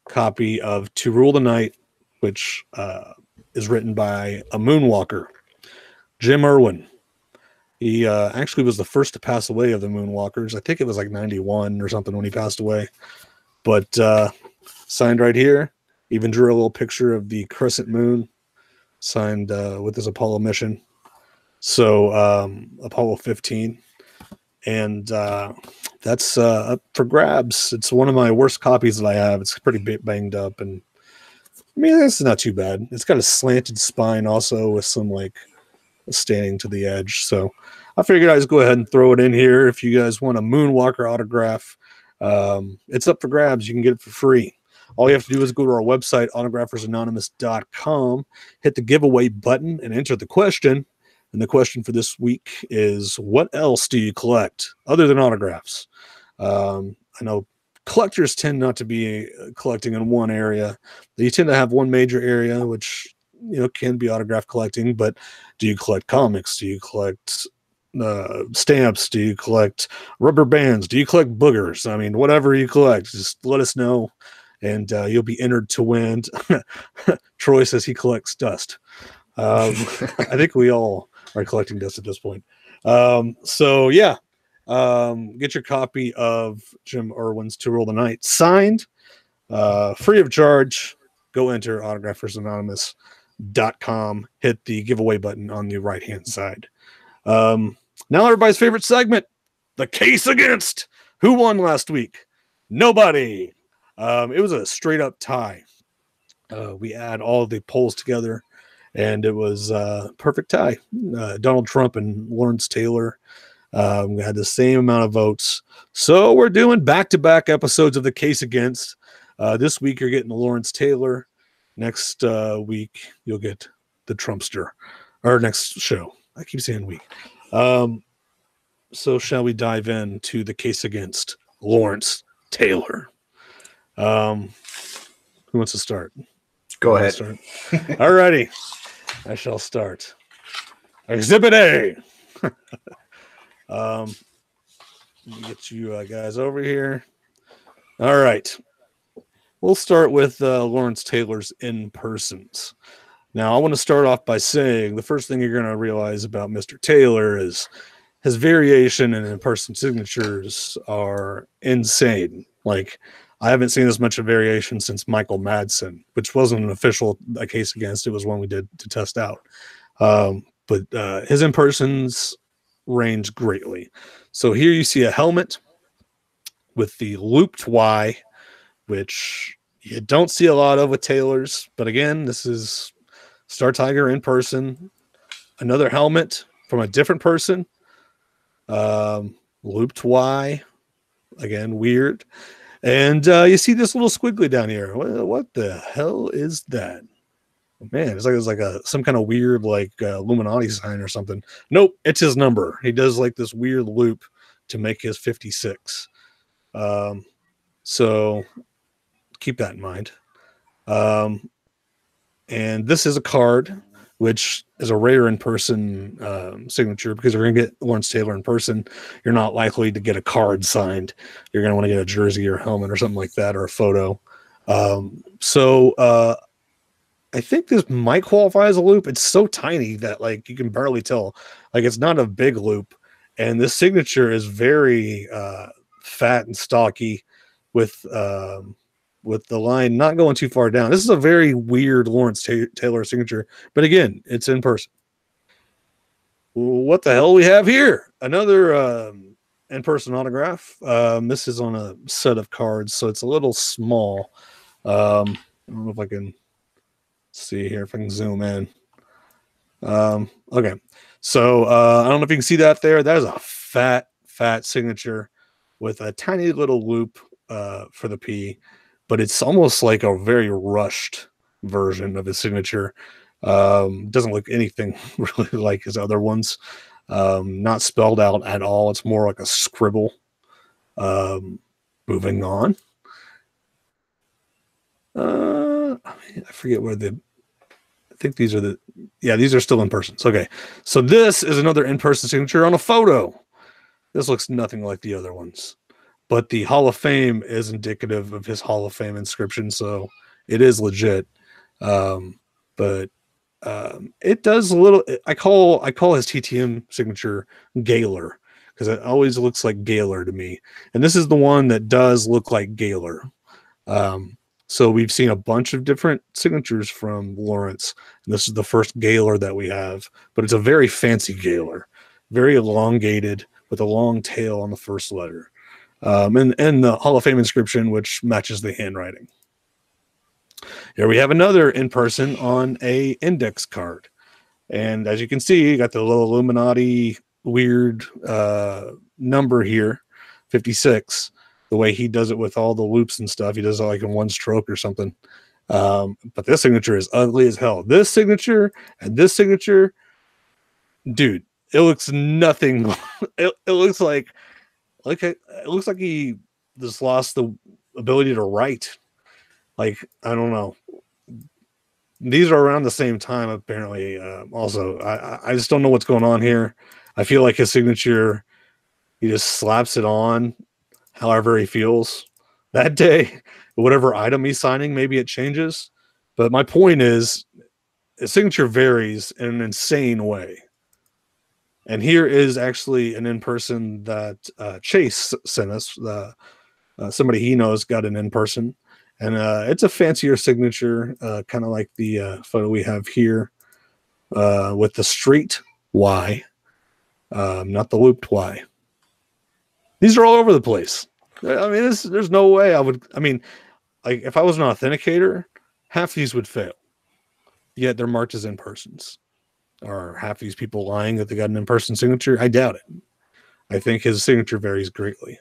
copy of To Rule the Night, which is written by a moonwalker, Jim Irwin. He actually was the first to pass away of the moonwalkers. I think it was like 91 or something when he passed away. But signed right here. Even drew a little picture of the crescent moon, signed with his Apollo mission. So Apollo 15. And that's up for grabs. It's one of my worst copies that I have. It's pretty banged up. And I mean, it's not too bad. It's got a slanted spine also with some like standing to the edge. So I figured I'd just go ahead and throw it in here. If you guys want a Moonwalker autograph, it's up for grabs. You can get it for free. All you have to do is go to our website, autographersanonymous.com, hit the giveaway button, and enter the question. And the question for this week is, what else do you collect other than autographs? I know collectors tend not to be collecting in one area. You tend to have one major area, which can be autograph collecting, but do you collect comics? Do you collect stamps? Do you collect rubber bands? Do you collect boogers? I mean, whatever you collect, just let us know, and you'll be entered to win. Troy says he collects dust. I think we all are collecting dust at this point. So yeah, get your copy of Jim Irwin's To Rule the Night signed, free of charge. Go enter autographersanonymous.com, hit the giveaway button on the right hand side. Now everybody's favorite segment, the case against. Who won last week? Nobody. It was a straight up tie. We add all the polls together, and it was perfect tie. Donald Trump and Lawrence Taylor had the same amount of votes. So we're doing back-to-back episodes of The Case Against. This week you're getting Lawrence Taylor. Next week you'll get the Trumpster. Or next show. I keep saying week. So shall we dive into The Case Against Lawrence Taylor? Who wants to start? Go ahead. Alrighty. I shall start. Exhibit A. Get you guys over here. All right. We'll start with Lawrence Taylor's in-persons. Now, I want to start off by saying the first thing you're going to realize about Mr. Taylor is his variation and in-person signatures are insane. Like, I haven't seen this much of variation since Michael Madsen, which wasn't an official case against. It was one we did to test out. But his in-persons range greatly. So here you see a helmet with the looped Y, which you don't see a lot of with Taylor's. But again, this is Star Tiger in person. Another helmet from a different person. Looped Y. Again, weird. And you see this little squiggly down here. What the hell is that? Man, it's like some kind of weird Illuminati sign or something. Nope, it's his number. He does like this weird loop to make his 56. So keep that in mind. And this is a card, which is a rare in-person signature because you're going to get Lawrence Taylor in person. You're not likely to get a card signed. You're going to want to get a jersey or a helmet or something like that, or a photo. So I think this might qualify as a loop. It's so tiny that you can barely tell. It's not a big loop. And this signature is very fat and stocky with the line not going too far down. This is a very weird Lawrence Taylor signature. But again, it's in person. What the hell we have here? Another in-person autograph. This is on a set of cards, so it's a little small. I don't know if I can see here if I can zoom in. Okay. So I don't know if you can see that there. That is a fat signature with a tiny little loop for the P, but it's almost like a very rushed version of his signature. Doesn't look anything really like his other ones. Not spelled out at all. It's more like a scribble. Moving on. I forget where I think these are these are still in person. Okay. So this is another in-person signature on a photo. This looks nothing like the other ones, but the Hall of Fame is indicative of his Hall of Fame inscription. So it is legit. But it does a little, I call his TTM signature Gaylor because it always looks like Gaylor to me. And this is the one that does look like Gaylor. So we've seen a bunch of different signatures from Lawrence, and this is the first Gaylor that we have, but it's a very fancy Gaylor, very elongated with a long tail on the first letter, and the Hall of Fame inscription, which matches the handwriting. Here we have another in person on a index card, and as you can see, you got the little Illuminati weird number here, 56. The way he does it with all the loops and stuff. He does it like in one stroke or something. But this signature is ugly as hell. This signature and this signature, dude, it looks nothing. It looks like it looks like he just lost the ability to write. I don't know. These are around the same time, apparently. Also, I just don't know what's going on here. I feel like his signature, he just slaps it on however he feels that day. Whatever item he's signing, maybe it changes. But my point is, his signature varies in an insane way. And here is actually an in-person that Chase sent us. Somebody he knows got an in-person. And it's a fancier signature, kind of like the photo we have here with the straight Y, not the looped Y. These are all over the place. I mean, there's no way I would. I mean, if I was an authenticator, half these would fail. yet they're marked as in-persons. Are half these people lying that they got an in-person signature? I doubt it. I think his signature varies greatly.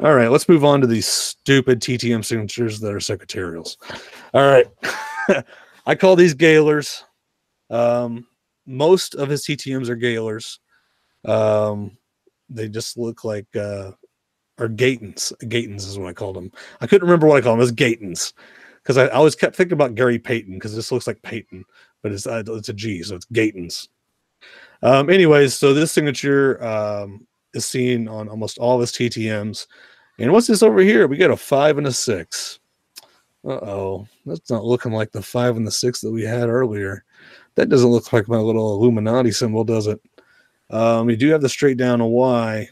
All right, let's move on to these stupid TTM signatures that are secretarials. All right. I call these Gaylors. Most of his TTMs are Gaylors. They just look like or Gatons. Gatons is what I called them. I couldn't remember what I called them. It was Gatons because I always kept thinking about Gary Payton because this looks like Payton, but it's a G, so it's Gatons. Anyways, so this signature is seen on almost all of his TTMs. And what's this over here? We got a 5 and a 6. Uh-oh. That's not looking like the 5 and the 6 that we had earlier. That doesn't look like my little Illuminati symbol, does it? We do have the straight down a Y,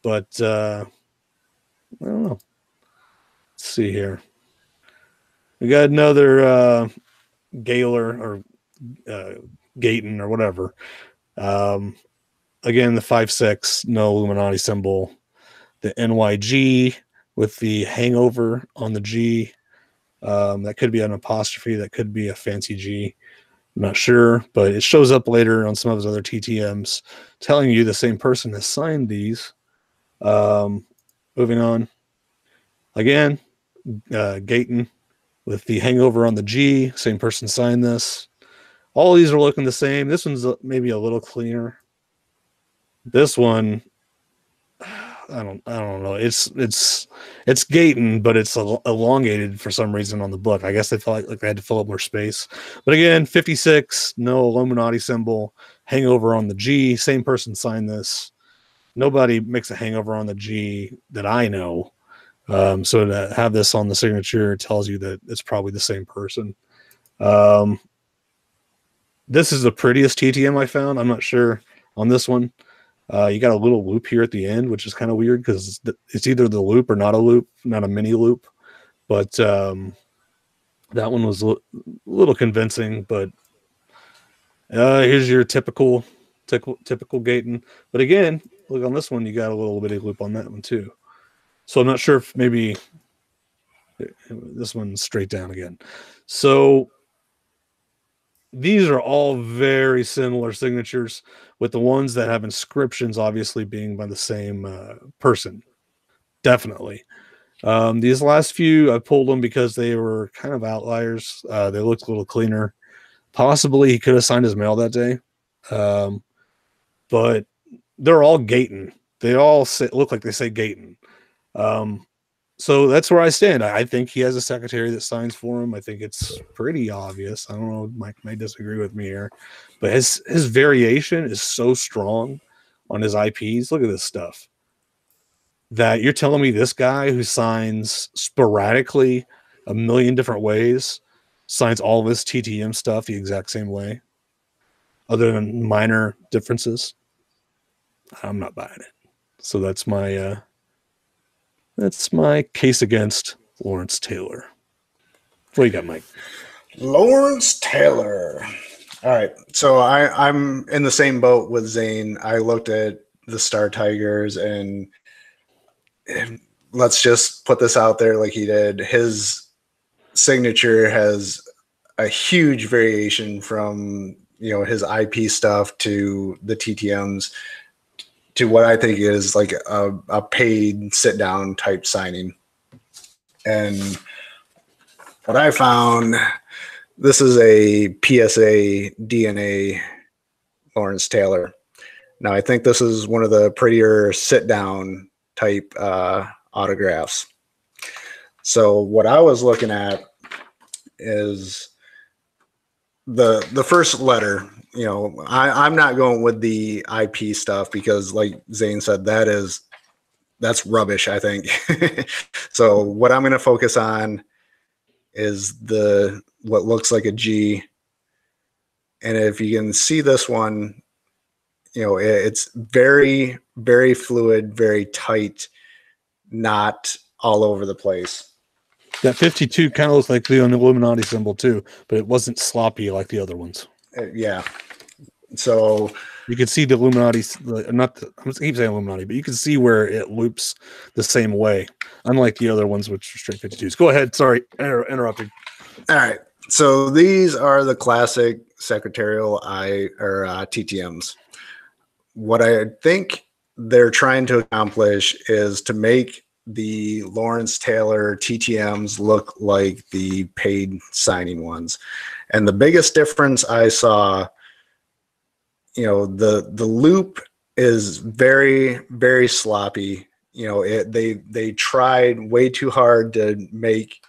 but I don't know. Let's see here. We got another Gaylor or Gayton or whatever. Again, the 5-6, no Illuminati symbol. The NYG with the hangover on the G. That could be an apostrophe. That could be a fancy G. I'm not sure, but it shows up later on some of his other TTMs telling you the same person has signed these. Moving on. Again, Gayton with the hangover on the G. Same person signed this. All these are looking the same. This one's maybe a little cleaner. This one, I don't know. It's Gayton, but it's elongated for some reason on the book. I guess they felt like they had to fill up more space. But again, 56, no Illuminati symbol, hangover on the G. Same person signed this. Nobody makes a hangover on the G that I know. So to have this on the signature tells you that it's probably the same person. This is the prettiest TTM I found. I'm not sure on this one. You got a little loop here at the end, which is kind of weird because it's either the loop or not a loop, not a mini loop. But that one was a little convincing. But here's your typical Gayton. But again, look on this one, you got a little bitty loop on that one too. So I'm not sure if maybe this one's straight down again. So these are all very similar signatures, with the ones that have inscriptions obviously being by the same person. Definitely. These last few, I pulled them because they were kind of outliers. They looked a little cleaner. Possibly he could have signed his mail that day. But they're all Gayton. They all look like they say Gayton. So that's where I stand. I think he has a secretary that signs for him. I think it's pretty obvious. I don't know. Mike may disagree with me here, but his variation is so strong on his IPs. Look at this stuff. That you're telling me this guy who signs sporadically a million different ways signs all of his TTM stuff the exact same way, other than minor differences. I'm not buying it. So that's my case against Lawrence Taylor. What do you got, Mike? Lawrence Taylor. All right. So I'm in the same boat with Zane. I looked at the Star Tigers and let's just put this out there like he did. His signature has a huge variation from, his IP stuff to the TTMs to what I think is like a paid sit down type signing. And what I found, this is a PSA DNA Lawrence Taylor. Now, I think this is one of the prettier sit down type autographs. So what I was looking at is the first letter. I'm not going with the IP stuff because, like Zane said, that's rubbish, I think. So what I'm going to focus on is what looks like a G. And if you can see this one, it's very, very fluid, very tight, not all over the place. That 52 kind of looks like the Illuminati symbol too, but it wasn't sloppy like the other ones. Yeah. So you can see the Illuminati, I keep saying Illuminati, but you can see where it loops the same way, unlike the other ones, which are straight 52s. Go ahead. Sorry, interrupting. All right. So these are the classic secretarial TTMs. What I think they're trying to accomplish is to make the Lawrence Taylor TTMs look like the paid signing ones. And the biggest difference I saw, the loop is very, very sloppy. They tried way too hard to make,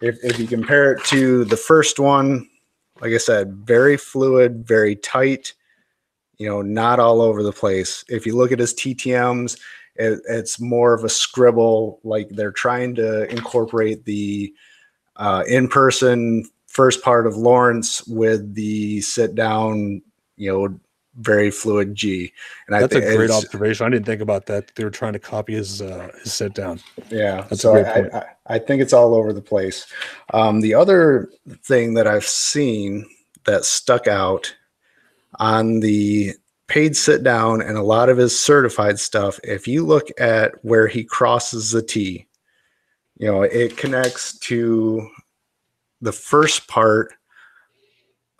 if you compare it to the first one, like I said, very fluid, very tight, not all over the place. If you look at his TTMs, it's more of a scribble, like they're trying to incorporate the in-person first part of Lawrence with the sit down, very fluid G. And That's a great observation. I didn't think about that. They were trying to copy his sit down. Yeah, that's a great point. I think it's all over the place. The other thing that I've seen that stuck out on the paid sit down and a lot of his certified stuff, if you look at where he crosses the T, it connects to the first part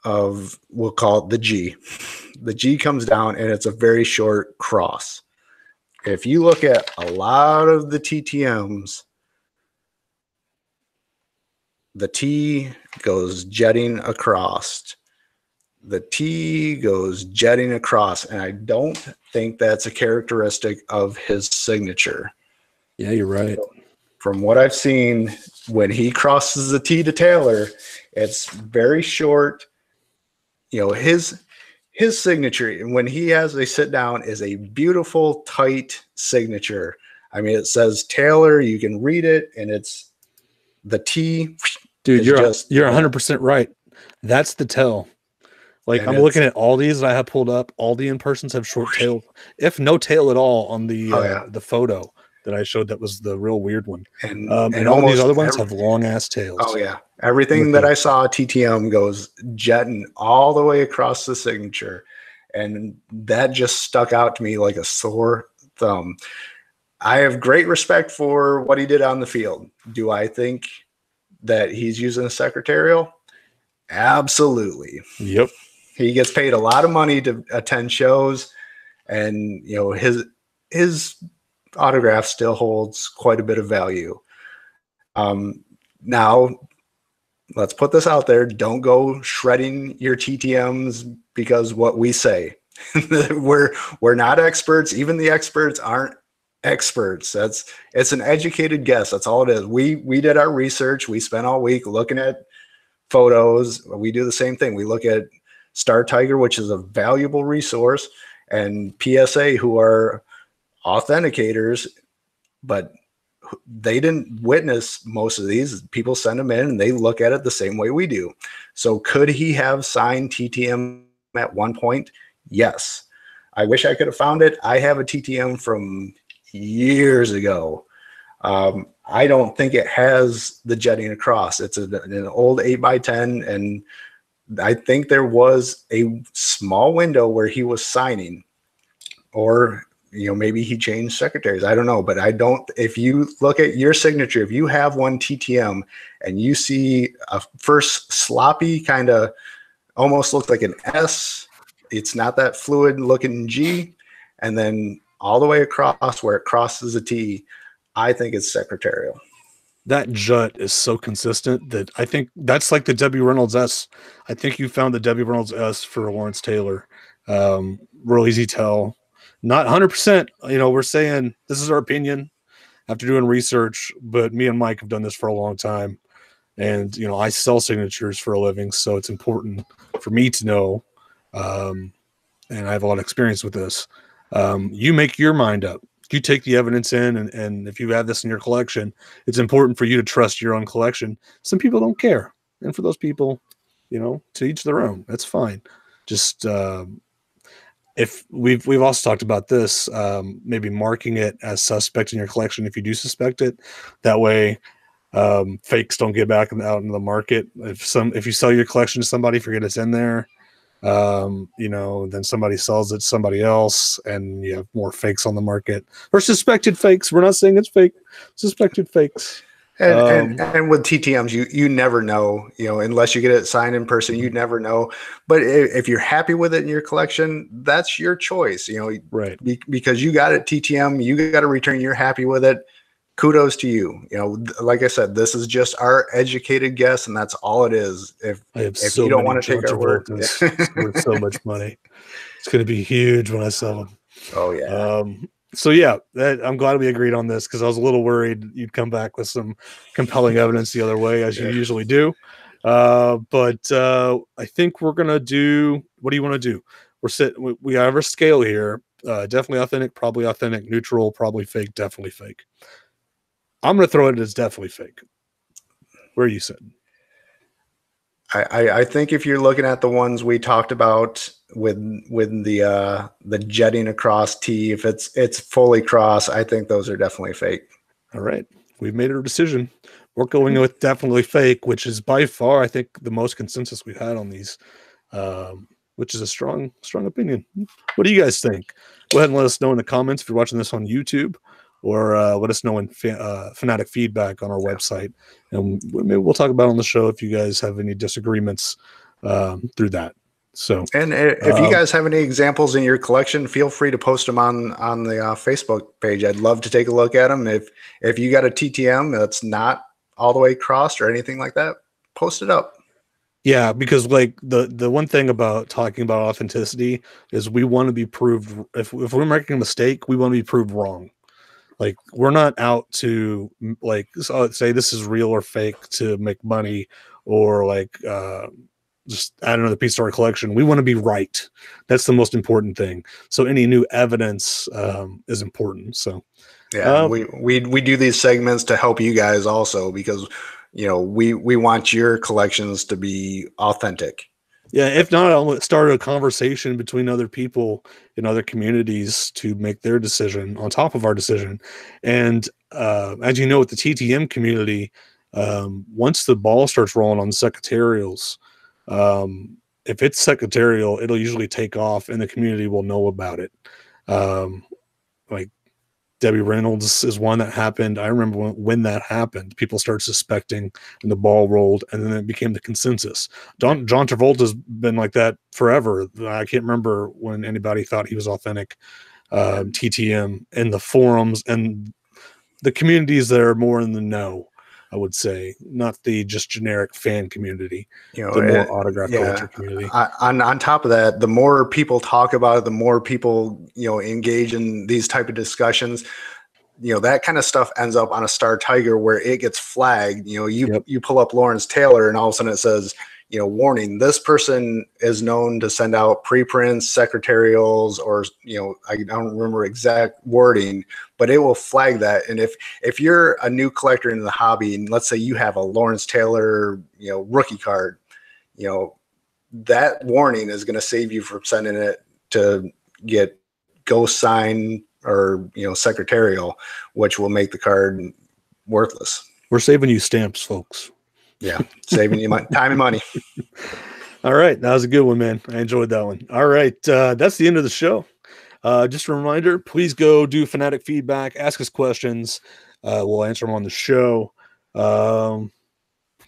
of, we'll call it the G. The G comes down and it's a very short cross. If you look at a lot of the TTMs, the T goes jetting across. The T goes jetting across, and I don't think that's a characteristic of his signature. Yeah, you're right. So, from what I've seen, when he crosses the T to Taylor, it's very short. His signature, when he has a sit down, is a beautiful, tight signature. I mean, it says Taylor. You can read it, and it's the T. Dude, you're 100% right. That's the tell. Like, I'm looking at all these that I have pulled up. All the in-persons have short tail, if no tail at all, on the photo that I showed. That was the real weird one. And all these other ones have long-ass tails. Oh, yeah. Everything that I saw TTM goes jetting all the way across the signature. And that just stuck out to me like a sore thumb. I have great respect for what he did on the field. Do I think that he's using a secretarial? Absolutely. Yep. He gets paid a lot of money to attend shows, and his autograph still holds quite a bit of value. Now, let's put this out there. Don't go shredding your TTMs because what we say. we're not experts. Even the experts aren't experts. It's an educated guess. That's all it is. We did our research. We spent all week looking at photos. We do the same thing. We look at Star Tiger, which is a valuable resource, and PSA, who are authenticators, but they didn't witness most of these. People send them in and they look at it the same way we do. So could he have signed TTM at one point? Yes. I wish I could have found it. I have a TTM from years ago. I don't think it has the jetting across. It's an old 8x10, and I think there was a small window where he was signing, or maybe he changed secretaries. I don't know, but I don't. If you look at your signature, if you have one TTM and you see a first sloppy kind of almost looks like an S, it's not that fluid looking G, and then all the way across where it crosses a T, I think it's secretarial. That jut is so consistent that I think that's like the Debbie Reynolds S. I think you found the Debbie Reynolds S for Lawrence Taylor. Real easy tell. Not 100%. We're saying this is our opinion after doing research, but me and Mike have done this for a long time. And, I sell signatures for a living, so it's important for me to know. And I have a lot of experience with this. You make your mind up. You take the evidence in, and if you have this in your collection, it's important for you to trust your own collection. Some people don't care. And for those people, to each their own. That's fine. Just if we've also talked about this, maybe marking it as suspect in your collection if you do suspect it. That way fakes don't get back out into the market. If you sell your collection to somebody, forget it's in there. Then somebody sells it to somebody else and you have more fakes on the market, or suspected fakes. We're not saying it's fake, suspected fakes. And with TTMs, you never know, unless you get it signed in person, you never know. But if you're happy with it in your collection, that's your choice, Right. because you got it TTM, you got a return, you're happy with it. Kudos to you. Like I said, this is just our educated guess, and that's all it is. I have If so you don't many want to John take our word, Travoltas. It's worth so much money. It's going to be huge when I sell them. oh yeah. So yeah, I'm glad we agreed on this, because I was a little worried you'd come back with some compelling evidence the other way, as you usually do. But I think we're gonna do. What do you want to do? We have our scale here. Definitely authentic, probably authentic, neutral, probably fake, definitely fake. I'm gonna throw it as definitely fake. Where are you sitting? I think if you're looking at the ones we talked about with the jetting across T, if it's fully cross, I think those are definitely fake. All right, we've made our decision. We're going with definitely fake, which is by far, I think, the most consensus we've had on these, which is a strong opinion. What do you guys think? Go ahead and let us know in the comments if you're watching this on YouTube, or let us know in Fanatic feedback on our website, and maybe we'll talk about it on the show if you guys have any disagreements through that. So, and if you guys have any examples in your collection, feel free to post them on the Facebook page. I'd love to take a look at them. If you got a TTM that's not all the way crossed or anything like that, post it up. Yeah, because like the one thing about talking about authenticity is we want to be proved. If we're making a mistake, we want to be proved wrong. Like, we're not out to like say this is real or fake to make money, or like just add another piece to our collection. We want to be right. That's the most important thing. So any new evidence is important. So yeah, we do these segments to help you guys also, because we want your collections to be authentic. yeah, if not, I'll start a conversation between other people in other communities to make their decision on top of our decision. And as you know, with the TTM community, once the ball starts rolling on secretarials, if it's secretarial, it'll usually take off and the community will know about it. Like Debbie Reynolds is one that happened. I remember when that happened, people started suspecting, and the ball rolled, and then it became the consensus. John Travolta's been like that forever. I can't remember when anybody thought he was authentic. TTM and the forums and the communities that are more in the know, I would say, not the just generic fan community, the more autograph collector community. On top of that, the more people talk about it, the more people engage in these type of discussions. That kind of stuff ends up on a Star Tiger where it gets flagged. You pull up Lawrence Taylor, and all of a sudden it says, warning, this person is known to send out preprints, secretarials, or, I don't remember exact wording, but it will flag that. And if you're a new collector in the hobby, and let's say you have a Lawrence Taylor, rookie card, that warning is going to save you from sending it to get ghost sign or, secretarial, which will make the card worthless. We're saving you stamps, folks. Yeah, saving you time and money. All right, that was a good one, man. I enjoyed that one. All right, that's the end of the show. Just a reminder, please go do Fanatic feedback, ask us questions. We'll answer them on the show. Promote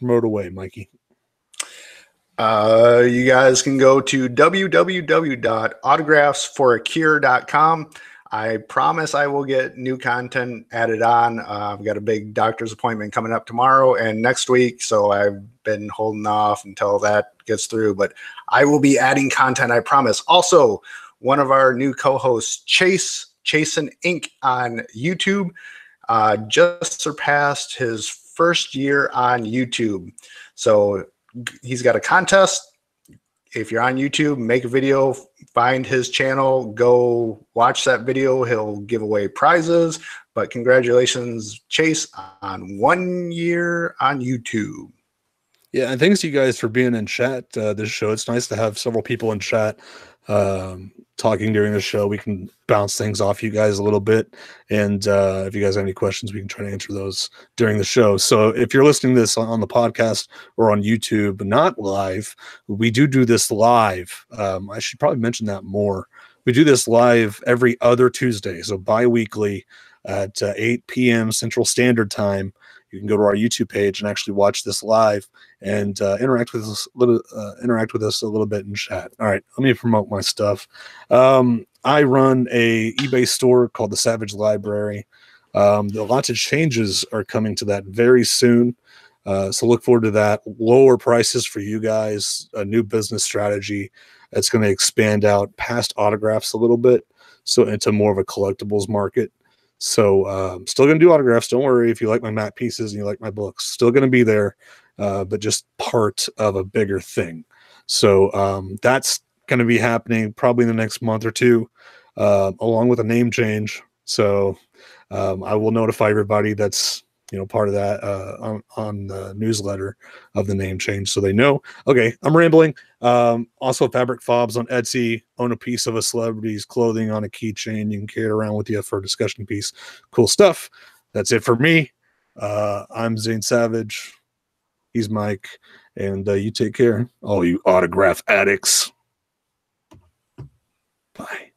away, Mikey. You guys can go to www.autographsforacure.com. I promise I will get new content added on. I've got a big doctor's appointment coming up tomorrow and next week, so I've been holding off until that gets through, but I will be adding content, I promise. Also, one of our new co-hosts, Chasen Inc. on YouTube, just surpassed his first year on YouTube. So he's got a contest. If you're on YouTube, make a video, find his channel, go watch that video. He'll give away prizes. But congratulations, Chase, on 1 year on YouTube. Yeah, and thanks to you guys for being in chat this show. It's nice to have several people in chat talking during the show. We can bounce things off you guys a little bit, and if you guys have any questions, we can try to answer those during the show. So if you're listening to this on the podcast or on YouTube, not live, we do this live. I should probably mention that more. We do this live every other Tuesday, so bi-weekly. at 8 p.m. Central Standard Time. You can go to our YouTube page and actually watch this live and interact with us a little bit in chat. All right, let me promote my stuff. I run a eBay store called the Savage Library. Lots of changes are coming to that very soon. So look forward to that. Lower prices for you guys, a new business strategy that's going to expand out past autographs a little bit, so into more of a collectibles market. So still going to do autographs. Don't worry if you like my matte pieces and you like my books. Still going to be there, but just part of a bigger thing. So that's going to be happening probably in the next month or two, along with a name change. So I will notify everybody that's part of that on the newsletter of the name change, so they know. Okay, I'm rambling. Also, fabric fobs on Etsy. Own a piece of a celebrity's clothing on a keychain. You can carry it around with you for a discussion piece. Cool stuff. That's it for me. I'm Zane Savage. He's Mike, and you take care. All you autograph addicts. Bye.